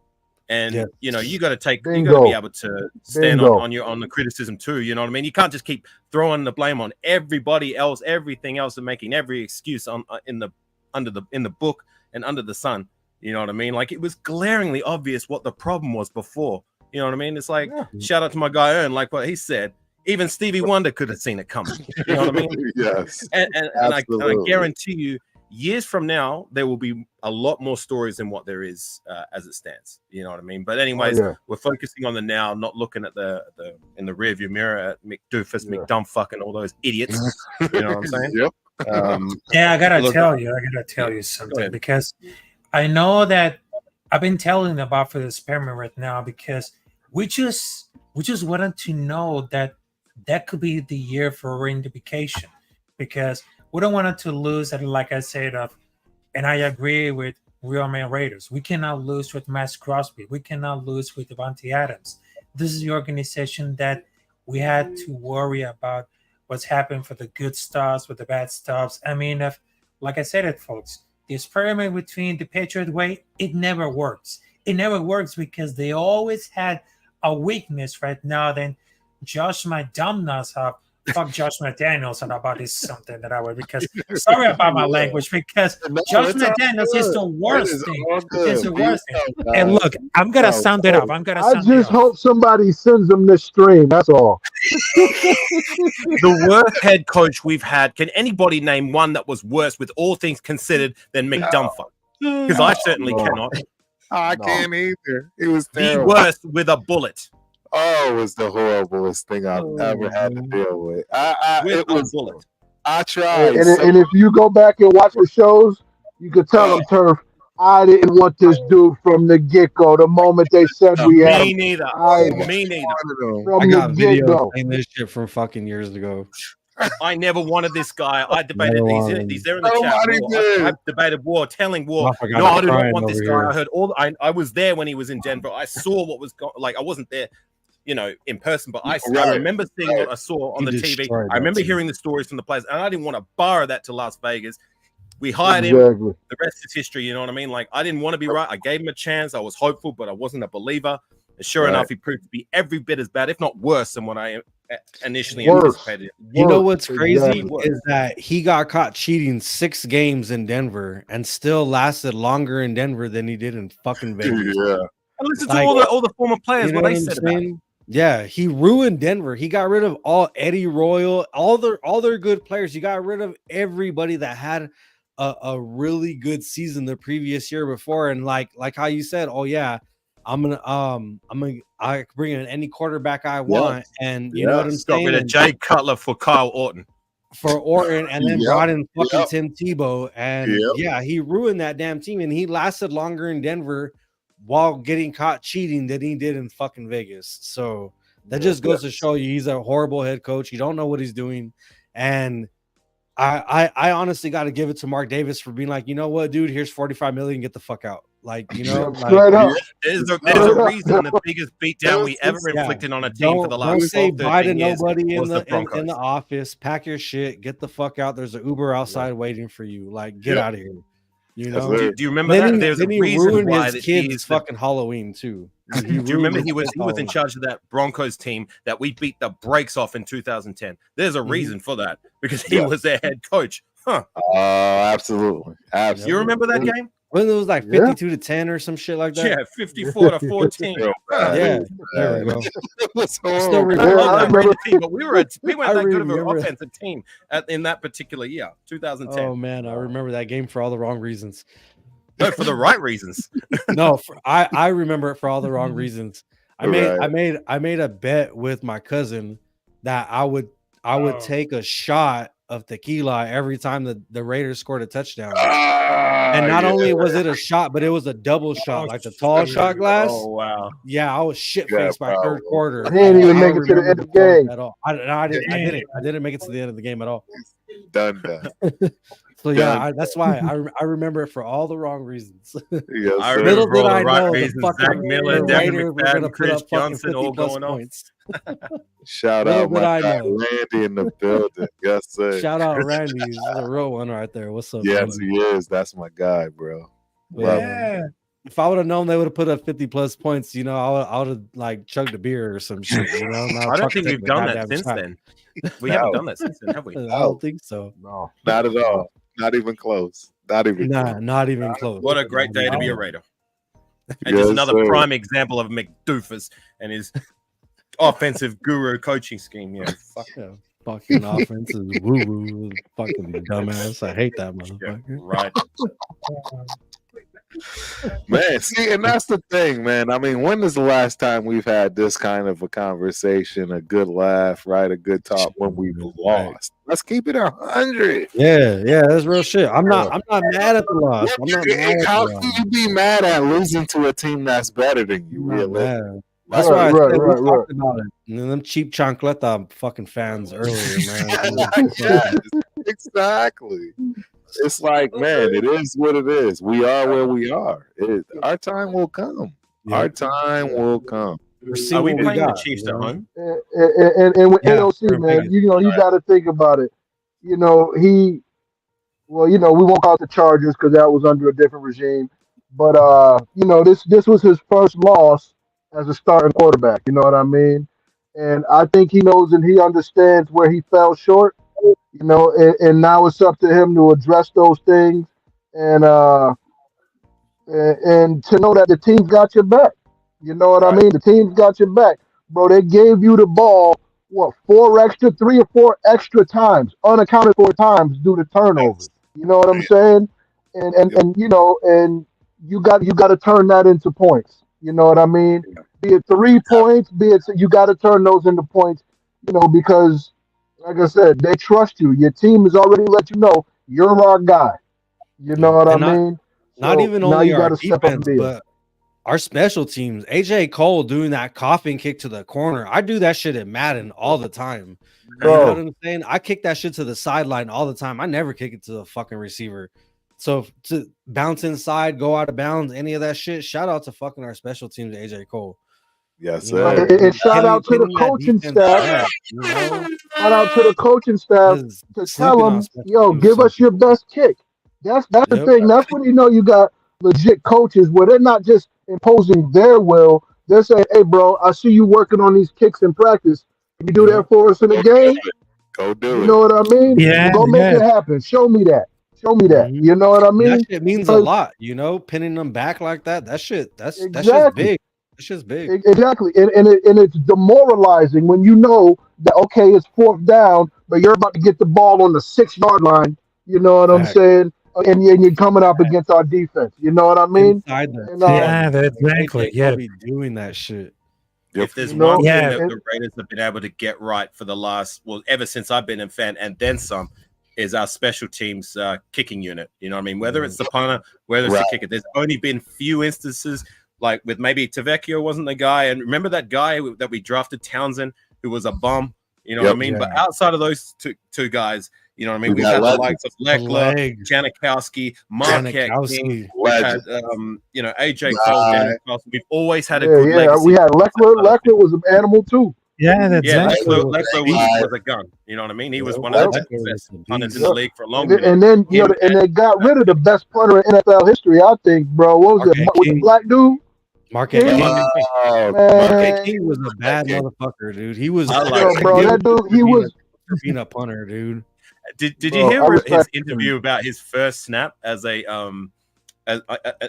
And Yeah. you got to you got to Bingo. be able to stand Bingo. on the criticism too. You know what I mean? You can't just keep throwing the blame on everybody else, everything else, and making every excuse in the book and under the sun. You know what I mean? Like it was glaringly obvious what the problem was before. You know what I mean? It's like Yeah. shout out to my guy Ern, like what he said. Even Stevie Wonder could have seen it coming. You know what I mean? Yes. And I Absolutely. guarantee you, years from now, there will be a lot more stories than what there is as it stands. You know what I mean? But anyways, yeah. we're focusing on the now, not looking at the in the rearview mirror at McDoofus, Yeah. McDumbfuck, and all those idiots. You know what I'm saying? Yep. Yeah, I gotta Look, tell you something, ahead. because I know that I've been telling about for the experiment right now, because we just wanted to know that could be the year for reidentification, because we don't want it to lose. And like I said, and I agree with we are main Raiders. We cannot lose with Max Crosby. We cannot lose with Devontae Adams. This is the organization that we had to worry about what's happening for the good stuffs, with the bad stuffs. I mean, if, like I said it, folks, the experiment between the Patriot way, it never works. It never works because they always had a weakness right now. Then Josh McDaniels have fuck Josh McDaniels and about this something that I would because sorry about my language because No, Josh it's all McDaniels is good. the It worst is thing. all It's good. the Be worst thing. yourself, And guys. look, I'm gonna No, sound it up. I'm gonna I sound it just up. hope somebody sends them this stream. That's all. The worst head coach we've had. Can anybody name one that was worse, with all things considered, than McDumpher? Because I certainly No. cannot. I No. can't either. It was The terrible. worst with a bullet. Oh, it was the horriblest thing I've Oh, ever had to man. deal with. With It a was. bullet. I tried. And if you go back and watch the shows, you could tell them, Turf, I didn't want this dude from the get go. The moment they said we had Me him, neither. I Me neither. I from the got get videos go. saying this shit from fucking years ago. I never wanted this guy. I debated Never these. wanted These there in the chat. Nobody War. did. I've debated War, telling War. I forgot No, I'm I do not crying want this over guy. here. I heard all. I was there when he was in Denver. I saw what was going. Like I wasn't there, in person, but I Right, remember seeing what I saw on He the TV. destroyed I that remember team. hearing the stories from the players, and I didn't want to borrow that to Las Vegas. We hired him. Exactly. The rest is history. You know what I mean? Like I didn't want to be right. I gave him a chance. I was hopeful, but I wasn't a believer. And sure Right. enough, he proved to be every bit as bad, if not worse, than what I initially Worse. anticipated. You know Worse. what's crazy Exactly. is that he got caught cheating 6 games in Denver and still lasted longer in Denver than he did in fucking Vegas. Yeah. And listen Like, to all the former players, You know what they what I'm said about it. saying? Yeah, he ruined Denver. He got rid of all Eddie Royal, all their good players. He got rid of everybody that had a really good season the previous year before. And like how you said, oh yeah, I can bring in any quarterback I want, and you know what I'm Got saying? rid of And Jay Cutler for Kyle Orton. for Orton, and then Yep, brought in fucking yep. Tim Tebow, and Yep. yeah, he ruined that damn team, and he lasted longer in Denver while getting caught cheating than he did in fucking Vegas. So that just goes to show you he's a horrible head coach. He don't know what he's doing, and I honestly got to give it to Mark Davis for being like, you know what, dude, here's 45 million, get the fuck out. Like, you know, like, Straight up. There's a reason the biggest beatdown we ever Yeah. inflicted on a team for the don't last say 12, bye to 13 years nobody in was the Broncos. in the office. Pack your shit, get the fuck out. There's an Uber outside waiting for you. Like, get Yep. out of here. You That's know. it. Do you remember Then that? he, There's a then he reason ruined why his that kids' he's fucking Halloween too. Do you remember he was in charge of that Broncos team that we beat the brakes off in 2010? There's a reason for that because he Yeah. was their head coach. Huh? Absolutely. Absolutely. You remember that game? When it was like Yeah. 52-10 or some shit like that. Yeah, 54-14. Real bad. Yeah, It was there we bad. go. It was still horrible. And I Yeah, love I that remember. Raider team, but we weren't I that good of an remember. offensive team in that particular year, 2010. Oh man, I remember that game for all the wrong reasons. No, for the right reasons. No, I remember it for all the wrong reasons. I Right. made a bet with my cousin that I would Oh. take a shot of tequila every time the Raiders scored a touchdown. Ah, And not yeah. only was it a shot, but it was a double shot, like the tall shot glass. Oh wow. Yeah, I was shit Yeah, faced by third bro. quarter. He didn't even I make don't it to the remember end of the score game. at all. I didn't make it to the end of the game at all. Done. So yeah, Done. that's why I remember it for all the wrong reasons. Yes, I sir. remember Little for all did the I right know the reasons. fucking Zach Miller, the Devin Raiders were gonna McFadden, put Chris up fucking Johnson 50 all plus going off. points. Shout Little out did my I guy know. Randy in the building. Yes, sir. Shout out Randy, this is a real one right there. What's up? Yes, Randy? he is. That's my guy, bro. But Love yeah, him. if I would have known they would have put up 50 plus points, you know, I would have like chugged a beer or some shit. You know, I don't think we've done that since then. We haven't done that since then, have we? I don't think so. No. Not at all. Not even close. Not even Nah, close. not even close. What a great day to be a Raider. And Yes, just another sir. prime example of McDoofus and his offensive guru coaching scheme. Yeah. Fuck. Yeah, fucking offense is woo woo, fucking dumbass. I hate that motherfucker. Right. Man, see, and that's the thing, man. I mean, when is the last time we've had this kind of a conversation, a good laugh, right? A good talk when we've lost. Let's keep it 100. Yeah, that's real shit. I'm not mad at the loss. I'm not mad at How the can loss. you be mad at losing to a team that's better than you? I'm not Really? mad. That's Right, why I right, said right, we talked about it. And then them cheap chancleta fucking fans earlier, man. Yes, exactly. it's like, man, it is what it is. We are where we are. Our time will come. Our time will come. We're Are seeing we what we playing the got. Chiefs you at know? home? And with Yeah, AOC, we're in man, Vegas. you got to think about it. You know, well, we won't call it the Chargers because that was under a different regime. But this was his first loss as a starting quarterback. You know what I mean? And I think he knows and he understands where he fell short. And now it's up to him to address those things and and to know that the team's got your back. You know what I Right. mean? The team's got your back, bro. They gave you the ball, what, 3 or 4 extra times, unaccounted for times due to turnovers. Yes. You know what I'm Yeah. saying? And you got to turn that into points. You know what I mean? Be it 3 points, be it you got to turn those into points. Because like I said, they trust you. Your team has already let you know you're our guy. You know Yeah. what I And mean? not So even now only you got our to step up and defense, be it. but our special teams. AJ Cole doing that coughing kick to the corner. I do that shit in Madden all the time. You know what Bro, I'm saying? I kick that shit to the sideline all the time. I never kick it to the fucking receiver. So to bounce inside, go out of bounds, any of that shit. Shout out to fucking our special teams, AJ Cole. Yes, You know, sir. and shout out to the pinning that coaching defense staff. back. You know, Shout out to the coaching staff is to tell sleeping on them, special yo, teams give too. us your best kick. That's the Yep. thing. That's when you got legit coaches where they're not just imposing their will. They're saying, hey, bro, I see you working on these kicks in practice. Can you do that Yep. for us in the Go do game? it. Go You do know it. what I mean? Yeah, Go make yeah. it happen. Show me that. Show me that. Mhm. You know what I And that mean? shit means a Because lot, you know, pinning them back like that. That's just exactly. big. That's just big. Exactly, and it's demoralizing when you know that okay, it's fourth down, but you're about to get the ball on the 6 yard line. You know what I'm Fact. saying? And you're coming up against our defense. You know what I mean? Inside the And 10. Yeah, exactly. AJ Yeah. Kobe doing that shit. Yep. If there's you one know, thing Yeah. that and the Raiders have been able to get right for the last, well, ever since I've been a fan and then some, is our special teams kicking unit. You know what I mean? Whether it's the punter, whether it's Right. the kicker, there's only been few instances like with maybe Tavecchio wasn't the guy. And remember that guy that we drafted, Townsend, who was a bum? You know what I Yep. mean? But Yeah. outside of those two guys, you know what I mean? We We've got had the legends. likes of The Leckler, legs. Janikowski, Marquette King. Janikowski. We've had, Legend. AJ Cole, Right. Daniel Carlson. We've always had a yeah, good yeah, legacy. we had Leckler. Leckler was an animal too. Yeah, Yeah, exactly. Leckler, was a Leckler beast. was a gun. You know what I mean? He was Yep. one of the Yep, Leckler was best a punters in the yep. beast. league for a long And then, minute. and then Him and they got rid of the best punter in NFL history, I think, bro. What was it Marquette with the King. black dude? Marquette King? King. Marquette King. Oh, Marquette Man, King was a Marquette bad King. motherfucker, dude. He was I like yo, that bro, kid. that dude, he was, for being a punter, dude. Did you bro, I hear his respect interview him. about his first snap as a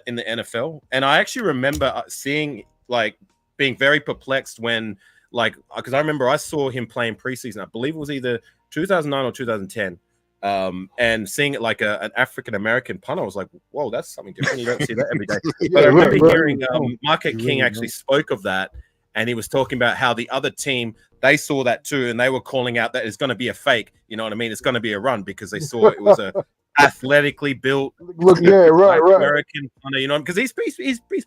in the NFL? And I actually remember seeing like being very perplexed when like because I remember I saw him playing preseason. I believe it was either 2009 or 2010. And seeing it like an African American punter, I was like, "Whoa, that's something different. You don't see that every day." Yeah, But I right, remember right. hearing Marquette You King really actually don't. spoke of that, and he was talking about how the other team they saw that too, and they were calling out that it's going to be a fake. You know what I mean? It's going to be a run because they saw it was a athletically built Look, yeah, right, white right. American punter. You know, because he's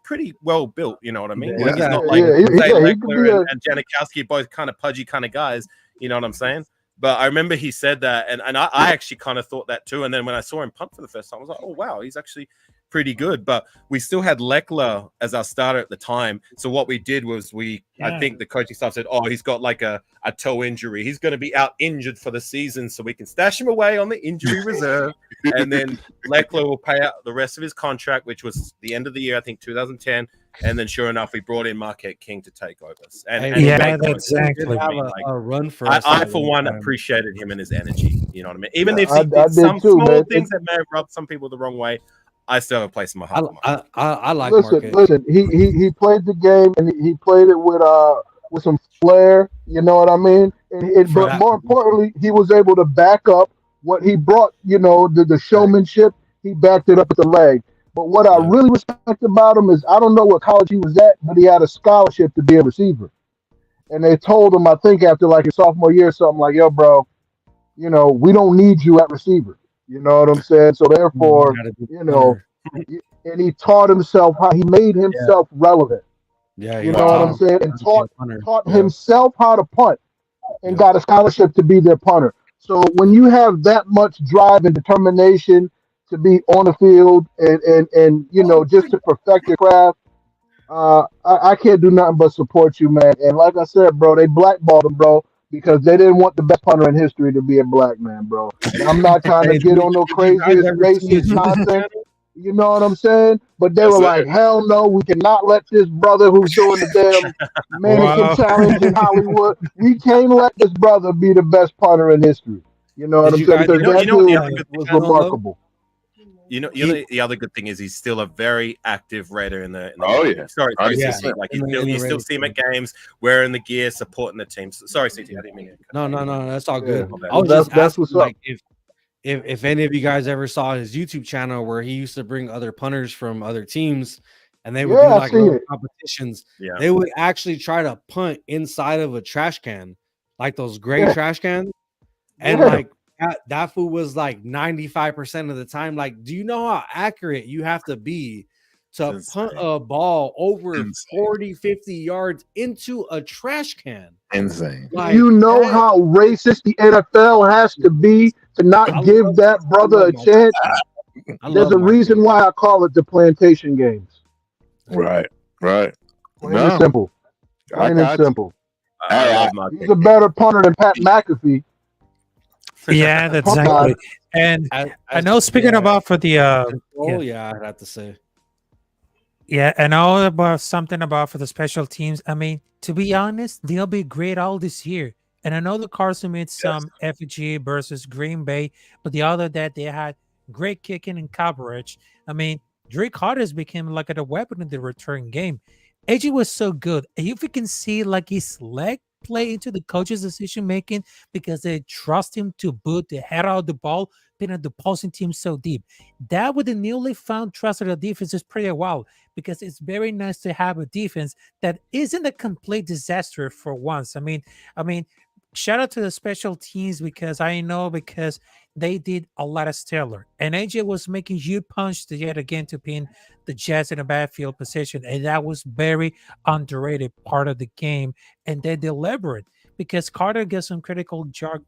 pretty well built. You know what I mean? Yeah, Like he's he's not athletic. like Yeah, say yeah, he could be Leckler a and Janikowski, both kind of pudgy kind of guys. You know what I'm saying? But I remember he said that, and I actually kind of thought that too. And then when I saw him punt for the first time, I was like, oh, wow, he's actually pretty good. But we still had Leckler as our starter at the time. So what we did was I think the coaching staff said, oh, he's got like a toe injury. He's going to be out injured for the season, so we can stash him away on the injury reserve. And then Leckler will pay out the rest of his contract, which was the end of the year, I think 2010. And then, sure enough, we brought in Marquette King to take over. And he Yeah, made that's sense. exactly. He did have Like, a run for us. I at for one one, time. appreciated him and his energy. You know what I mean? Even Yeah, if he I did did some too, small man. things that may have rubbed some people the wrong way, I still have a place in my heart. I like Listen, Marquette. listen. He played the game and he played it with some flair. You know what I mean? For But that more position. importantly, he was able to back up what he brought. You know, the showmanship. He backed it up with the leg. But what I Yeah. really respect about him is I don't know what college he was at, but he had a scholarship to be a receiver. And they told him, I think after like his sophomore year, or something like, "Yo, bro, you know, we don't need you at receiver." You know what I'm saying? So You therefore, gotta be you know, punter. and he taught himself how he made himself relevant. Yeah, You he know what taught I'm him saying? And how to be a taught punter. taught Yeah. himself how to punt and Yep. got a scholarship to be their punter. So when you have that much drive and determination to be on the field and just to perfect your craft. I can't do nothing but support you, man. And like I said, bro, they blackballed him, bro, because they didn't want the best punter in history to be a black man, bro. And I'm not trying to Hey, get on no did you guys craziest ever see his racist YouTube nonsense. channel? You know what I'm saying? But they Yes, were sir. like, hell no, we cannot let this brother who's doing the damn mannequin Wow. challenge in Hollywood, we can't let this brother be the best punter in history. You know what Did I'm you saying? guys Because ever You that know what the dude other good was channel though? remarkable. the other good thing is he's still a very active Raider in the Oh, game. yeah. Sorry, 100%. CT. Like in the you still Raiders see him channel. at games, wearing the gear, supporting the team. Sorry, CT, I didn't mean to. No, that's all Yeah, good. My bad. I was that's just that's asking, what's up. like, if any of you guys ever saw his YouTube channel where he used to bring other punters from other teams, and they would do Yeah, I like see little it. competitions. Yeah. They would actually try to punt inside of a trash can, like those gray Yeah, trash cans, and yeah. like that food was like 95% of the time. Like, do you know how accurate you have to be to It's punt insane. a ball over Insane. 40, 50 yards into a trash can? Insane. Do Like you know that. how racist the NFL has to be to I not give love that I brother love a my chance? I There's love a my reason why I call it the plantation games. Right. Right. Plain and No, simple. I Plain and got you. simple. I Hey, love my He's a better punter than Pat McAfee. Yeah, Punt God. exactly. And I as know speaking yeah, about for the yeah, control, yeah, I'd have to say. yeah, I know about something about for the special teams. I mean, to be honest, they'll be great all this year. And I know the Carson made yes. some FG versus Green Bay, but the other that they had great kicking and coverage. I mean, Drake Harders became like a weapon in the return game. AJ was so good. And if you can see like his leg play into the coach's decision making because they trust him to boot the head out of the ball, pinning the opposing team so deep. That with the newly found trust of the defense is pretty wild because it's very nice to have a defense that isn't a complete disaster for once. I mean, shout out to the special teams because I know because they did a lot of stellar. And AJ was making huge punch to yet again to pin the Jets in a bad field position. And that was very underrated part of the game. And they delivered because Carter gets some critical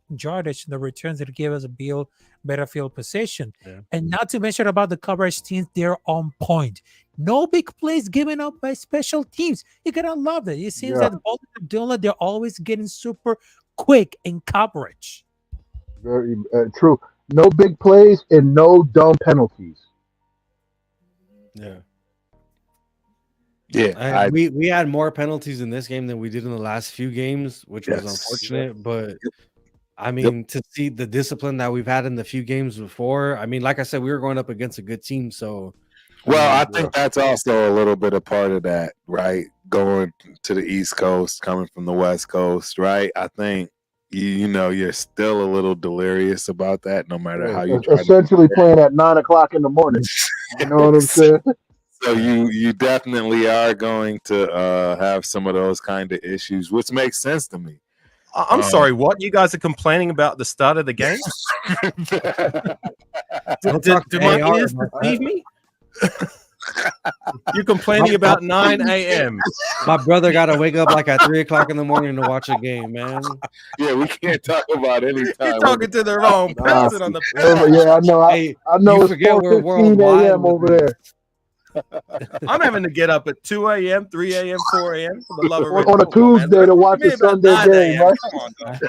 yardage in the returns that give us a better field position. Yeah. And not to mention about the coverage teams, they're on point. No big plays given up by special teams. You gotta love it. It seems Yeah, that both Abdullah, they're always getting super quick in coverage. very true. No big plays and no dumb penalties. Yeah. Yeah. I We had more penalties in this game than we did in the last few games, which was yes. unfortunate. But I Yep. mean, to see the discipline that we've had in the few games before, I mean, like I said, we were going up against a good team. So, I Well, I mean, Yeah, think that's also a little bit a part of that, right? Going to the East Coast, coming from the West Coast, right? I think you're still a little delirious about that, no matter how you yeah. try to. Essentially playing at 9 o'clock in the morning. You know what I'm saying? So you definitely are going to have some of those kind of issues, which makes sense to me. I'm sorry, what? You guys are complaining about the start of the game? don't talk Did to my AR ears about deceive that. me? You're complaining about 9 a.m. My brother got to wake up like at 3 o'clock in the morning to watch a game, man. Yeah, we can't talk about any You're time. talking to the wrong Nah, person on the yeah, I know. Hey, I know you it's forget we're 4:15 worldwide a.m. with over this. there I'm having to get up at 2 a.m., 3 a.m., 4 a.m. for the love of Raider on a football, man. Tuesday to What watch do you a mean about Sunday 9 game, a.m.? right? Come on, dog.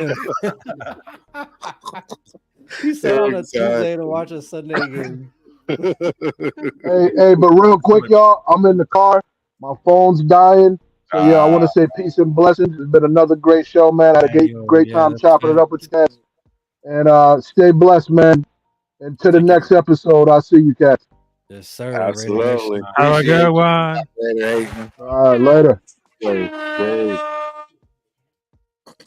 He said on a Tuesday to Exactly. watch a Sunday game. Hey, but real quick, y'all, I'm in the car. My phone's dying. So yeah, I want to say peace and blessings. It's been another great show, man. I had a Hey, great, yo, great yeah, time that's chopping it good. up with you guys. And stay blessed, man. And to the Thank you. next episode, I'll see you cats. Yes, sir. Raider Absolutely. Nation. Have a Appreciate good you. one. Later, Hayden. All right, later. Crazy.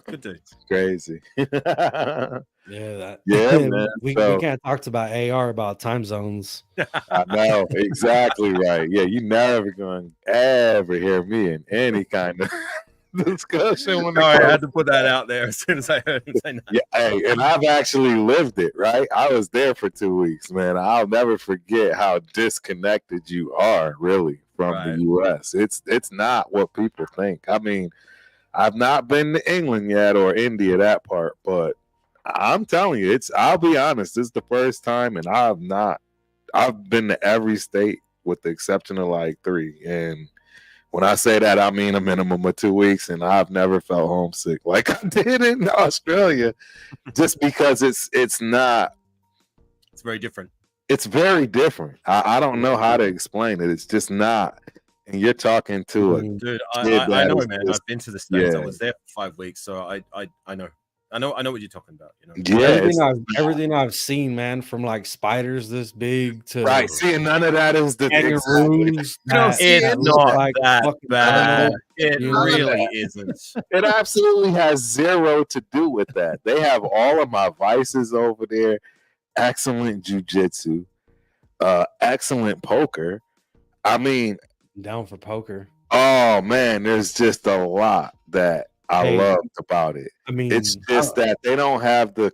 Good dude. Crazy. Yeah, that. Yeah, man. we So can't talk about AR about time zones. I know exactly right. Yeah, you never gonna ever hear me in any kind of discussion when it Sorry, I comes. had to put that out there as soon as I heard him say that. Yeah, hey, and I've actually lived it, right? I was there for 2 weeks, man. I'll never forget how disconnected you are, really, from Right. the U.S. It's not what people think. I mean, I've not been to England yet or India, that part, but I'm telling you, I'll be honest, this is the first time, and I've not I've been to every state with the exception of like 3. And when I say that, I mean a minimum of 2 weeks, and I've never felt homesick like I did in Australia, just because it's not. It's very different. It's very different. I don't know how to explain it. It's just not. And you're talking to a Dude, kid I that know, is man. just I've been to the States. I yeah was there for 5 weeks, so I know. I know what you're talking about. You know. yeah. It's Everything I've seen, man, from like spiders this big to right. See, and none of that is the exactly. kangaroos It's that look not like that fucking bad. animals. It you know? really isn't. It absolutely has zero to do with that. They have all of my vices over there. Excellent jujitsu, excellent poker. I mean, Down for poker. oh man, there's just a lot that I Hey, loved about it. I mean, It's just that they don't have the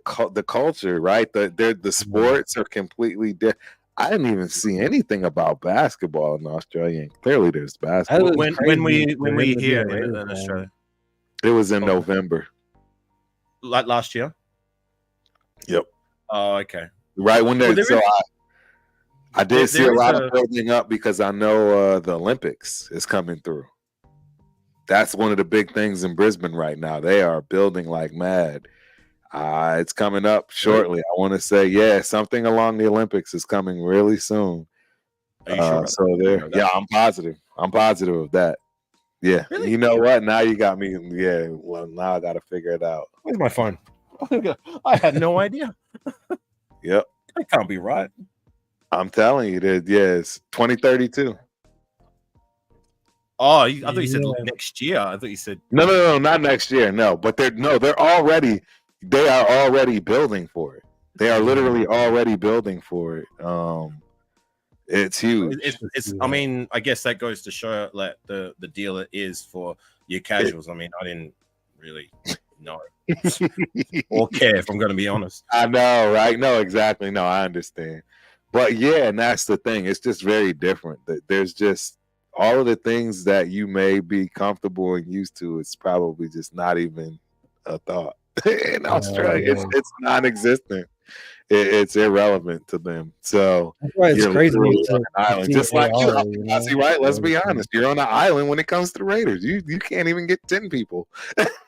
culture, right? The sports are completely different. I didn't even see anything about basketball in Australia. And clearly, there's basketball. When we here in Australia, It was in November. like last year. Yep. Oh, okay. Right when they I did see a lot of a- building up because I know the Olympics is coming through. That's one of the big things in Brisbane right now. They are building like mad. It's coming up shortly. I want to say, yeah, something along the Olympics is coming really soon. Are you sure? So there, yeah, I'm positive. I'm positive of that. Yeah. Really? You know what? Now you got me. Yeah. Well, now I got to figure it out. Where's my phone? I had no idea. Yep. That can't be right. I'm telling you that. Yes, 2032. Oh, I thought you said Yeah. next year. I thought you said No, not next year. No, but they are already building for it. They are literally already building for it. It's huge. it's. I mean, I guess that goes to show like the deal it is for your casuals. I mean, I didn't really know or care, if I'm going to be honest. I know, right? No, exactly. No, I understand. But yeah, and that's the thing. It's just very different. There's just all of the things that you may be comfortable and used to. It's probably just not even a thought in Australia. It's non-existent. It's irrelevant to them. So That's why it's you're crazy. literally to on an island, see just like you. AR, you know? See, right? Let's be honest. You're on an island when it comes to Raiders. You can't even get 10 people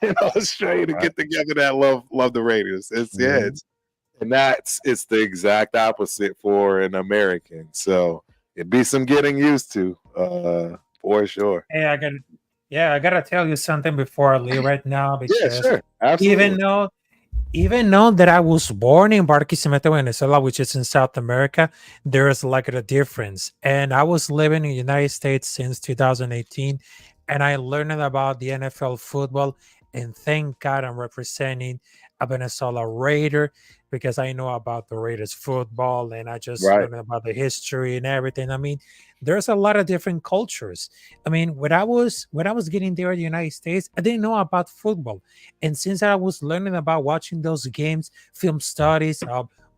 in Australia to get together that love the Raiders. It's and it's the exact opposite for an American. So it'd be some getting used to, for sure. Hey, I gotta tell you something before I leave right now Yeah, because sure, absolutely. even though that I was born in Barquisimeto, Venezuela, which is in South America, there is like a difference. And I was living in the United States since 2018, and I learned about the NFL football. And thank God I'm representing a Venezuela Raider because I know about the Raiders football and I just Right. learned about the history and everything. I mean, there's a lot of different cultures. I mean, when I was getting there in the United States, I didn't know about football. And since I was learning about watching those games, film studies,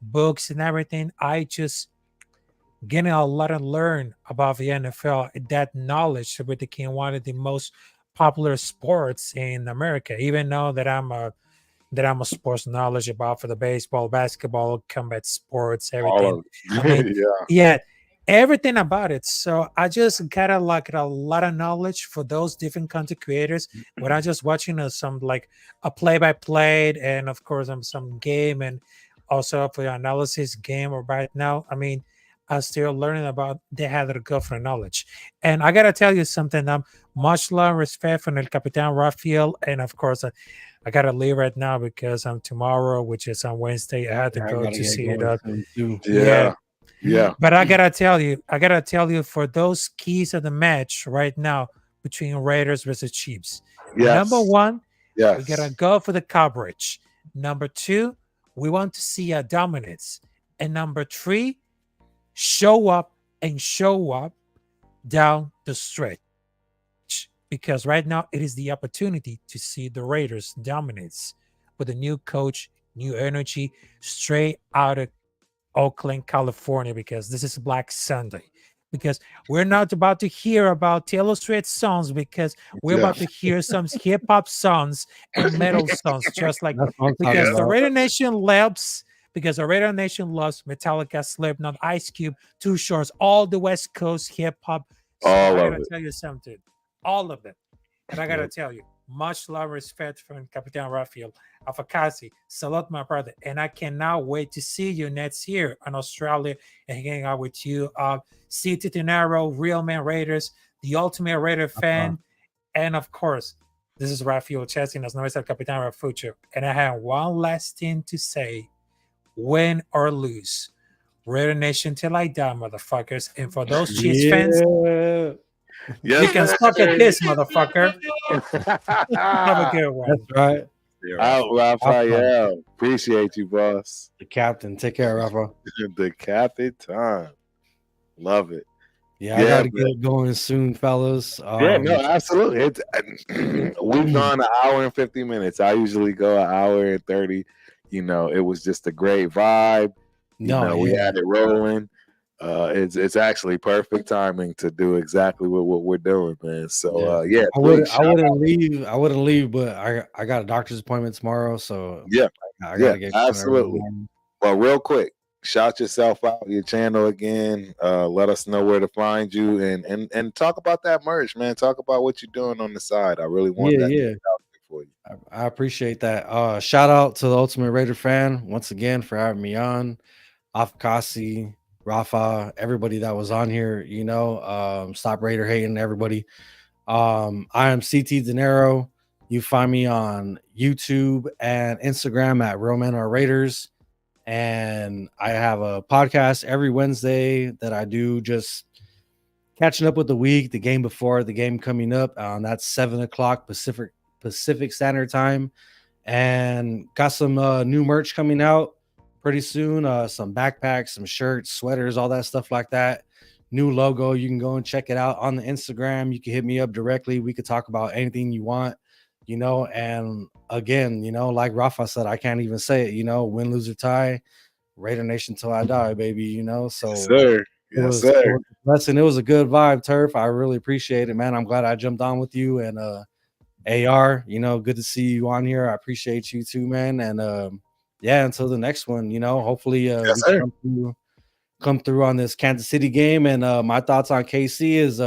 books, and everything, I just getting a lot of learn about the NFL. That knowledge that became one of the most popular sports in America. Even though that I'm a sports knowledge about for the baseball, basketball, combat sports, everything. All of I mean, yeah. yeah, everything about it. So I just got a lot of knowledge for those different content creators when I just watching some like a play-by-play and of course some game and also for the analysis game or right now. I mean, I'm still learning about they had a good for knowledge. And I gotta tell you something. Much love, respect from El Capitan Rafael, and of course I gotta leave right now because tomorrow, which is on Wednesday, I had to go to see it. Yeah. But I gotta tell you, for those keys of the match right now between Raiders versus Chiefs. Yes. Number one, Yes. we gotta go for the coverage. Number two, we want to see a dominance. And number three, show up down the stretch. Because right now it is the opportunity to see the Raiders dominance with a new coach, new energy, straight out of Oakland, California, because this is Black Sunday. Because we're not about to hear about Taylor Swift songs, because we're about to hear some hip hop songs and metal songs, just like That's what I'm talking because the about. Raider Nation loves because the Raider Nation loves Metallica, Slipknot, Ice Cube, Too Shorts, all the West Coast hip hop. So All I of gotta it. tell you something, all of it. And I gotta Yep. tell you, much love, respect from Capitan Rafael Afakasi. Salute my brother, and I cannot wait to see you next year in Australia and hanging out with you. CT Tenaro, Real Man Raiders, the Ultimate Raider fan, and of course, this is Rafael Chessin as Nuestra Capitan Rafucho. And I have one last thing to say: win or lose, Raider Nation till I die, motherfuckers. And for those Chiefs fans, Yeah. you Yes, can sir. suck at this, motherfucker. Have a good one. That's right. Yeah, Out, Rafa. Raphael. Appreciate you, boss. The captain. Take care, Rafa. The Capitan. Love it. Yeah, I Yeah, got to man. get going soon, fellas. Yeah, no, absolutely. We've gone an hour and 50 minutes. I usually go an hour and 30. You know, it was just a great vibe. You know, we had it rolling. It's actually perfect timing to do exactly what we're doing, man. So yeah, I wouldn't leave, but I got a doctor's appointment tomorrow, so yeah, I gotta get going early in the absolutely. morning. Well, real quick, shout yourself out, your channel again. Let us know where to find you and talk about that merch, man. Talk about what you're doing on the side. I really want that to be out there for you. I appreciate that. Shout out to the Ultimate Raider fan once again for having me on. Afkasi, Rafa, everybody that was on here, you know, stop Raider hating everybody. I am CT Dinero. You find me on YouTube and Instagram at Real Men Are Raiders. And I have a podcast every Wednesday that I do, just catching up with the week, the game before, the game coming up. That's 7 o'clock Pacific Standard Time. And got some new merch coming out pretty soon. Some backpacks, some shirts, sweaters, all that stuff like that. New logo. You can go and check it out on the Instagram. You can hit me up directly. We could talk about anything you want, you know. And again, you know, like Rafa said, I can't even say it, you know, win, lose, or tie, Raider Nation till I die, baby, you know. So Yes, sir. Yes, it sir. was a blessing. It was a good vibe, Turf. I really appreciate it, man. I'm glad I jumped on with you. And AR, you know, good to see you on here. I appreciate you too, man. And yeah, until the next one, you know, hopefully Yes, we sir. come through on this Kansas City game. And my thoughts on KC is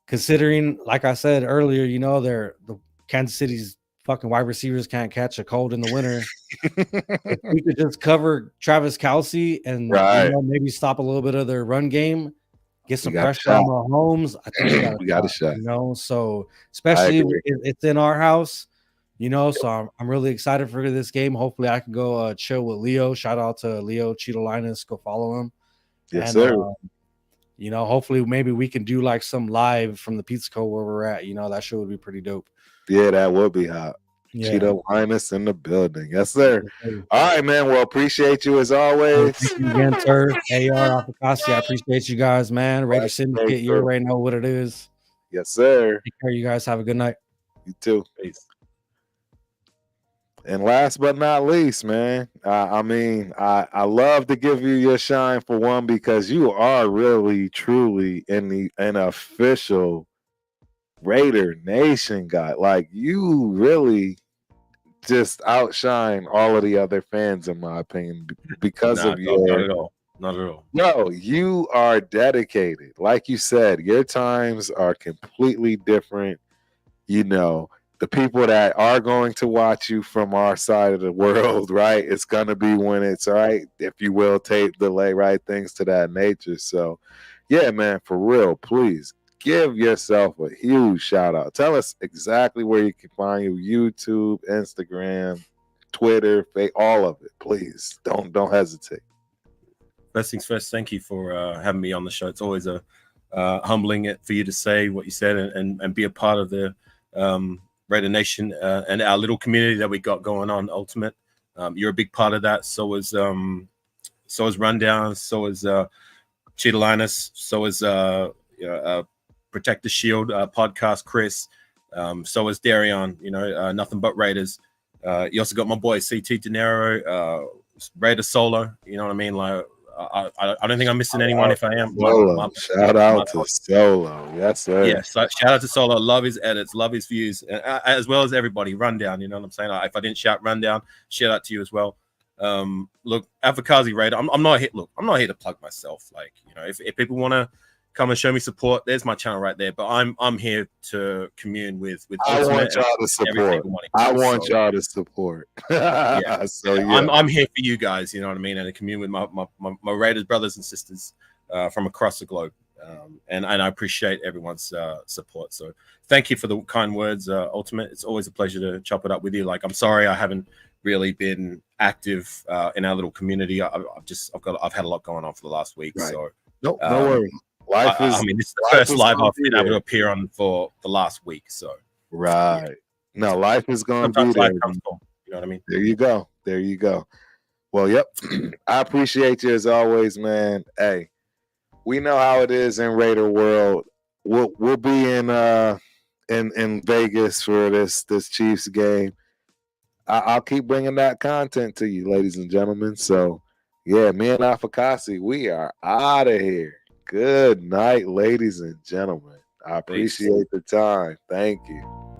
considering, like I said earlier, you know, the Kansas City's fucking wide receivers can't catch a cold in the winter. If we could just cover Travis Kelce and Right. you know, maybe stop a little bit of their run game, get some We got a pressure on shot. Mahomes, I think We got a shot. you know. So especially agree. it's in our house, you know. So I'm really excited for this game. Hopefully I can go chill with Leo. Shout out to Leo Cheeto Linus. Go follow him. Yes, And sir. you know, hopefully maybe we can do like some live from the Pizza Co where we're at. You know, that show would be pretty dope. Yeah, that would be hot. Yeah. Cheeto Linus in the building. Yes, sir. Yes, sir. All right, man. Well, appreciate you as always. Thank you again, Turf. AR Afakasi. I appreciate you guys, man. Raider Syndicate, you already know what it is. Yes, sir. Take care, you guys. Have a good night. You too. Peace. And last but not least, man, I mean, I love to give you your shine for one because you are really, truly an official Raider Nation guy. Like, you really just outshine all of the other fans, in my opinion, because of your. Not at all. Not at all. No, you are dedicated. Like you said, your times are completely different. You know, the people that are going to watch you from our side of the world, right? It's going to be when it's, right, if you will, tape delay, right? Things to that nature. So, yeah, man, for real, please give yourself a huge shout out. Tell us exactly where you can find you: YouTube, Instagram, Twitter, all of it. Please don't hesitate. First things first, thank you for having me on the show. It's always a humbling for you to say what you said and be a part of the Raider Nation and our little community that we got going on. Ultimate, you're a big part of that. So is Rundown. So is Cheetah Linus. So is Protect the Shield podcast, Chris. So is Darion. You know, Nothing But Raiders. You also got my boy CT Dinero, Raider Solo. You know what I mean? Like, I don't think I'm missing anyone. If I am, shout out to Solo. Yes, sir. Yeah, so shout out to Solo. Love his edits, love his views, as well as everybody. Rundown, you know what I'm saying? If I didn't shout Rundown, shout out to you as well. Look, Avakazi Raider. I'm not here. Look, I'm not here to plug myself. Like, you know, if people want to come and show me support, there's my channel right there. But I'm here to commune with I Ultimate want y'all to and every support. single one of I you. want So, y'all to support. yeah, So yeah, I'm here for you guys. You know what I mean, and to commune with my Raiders brothers and sisters from across the globe. And I appreciate everyone's support. So thank you for the kind words, Ultimate. It's always a pleasure to chop it up with you. Like, I'm sorry I haven't really been active in our little community. I've had a lot going on for the last week. Right. So no worries. Life is. I mean, this is the life first is live gonna I've be been able to there. appear on for the last week. So Right. No, life is going to be sometimes there. life comes full. You know what I mean? There you go. There you go. Well, yep. I appreciate you as always, man. Hey, we know how it is in Raider world. We'll be in Vegas for this Chiefs game. I'll keep bringing that content to you, ladies and gentlemen. So, yeah, me and Afakasi, we are out of here. Good night, ladies and gentlemen. I appreciate the time. Thank you.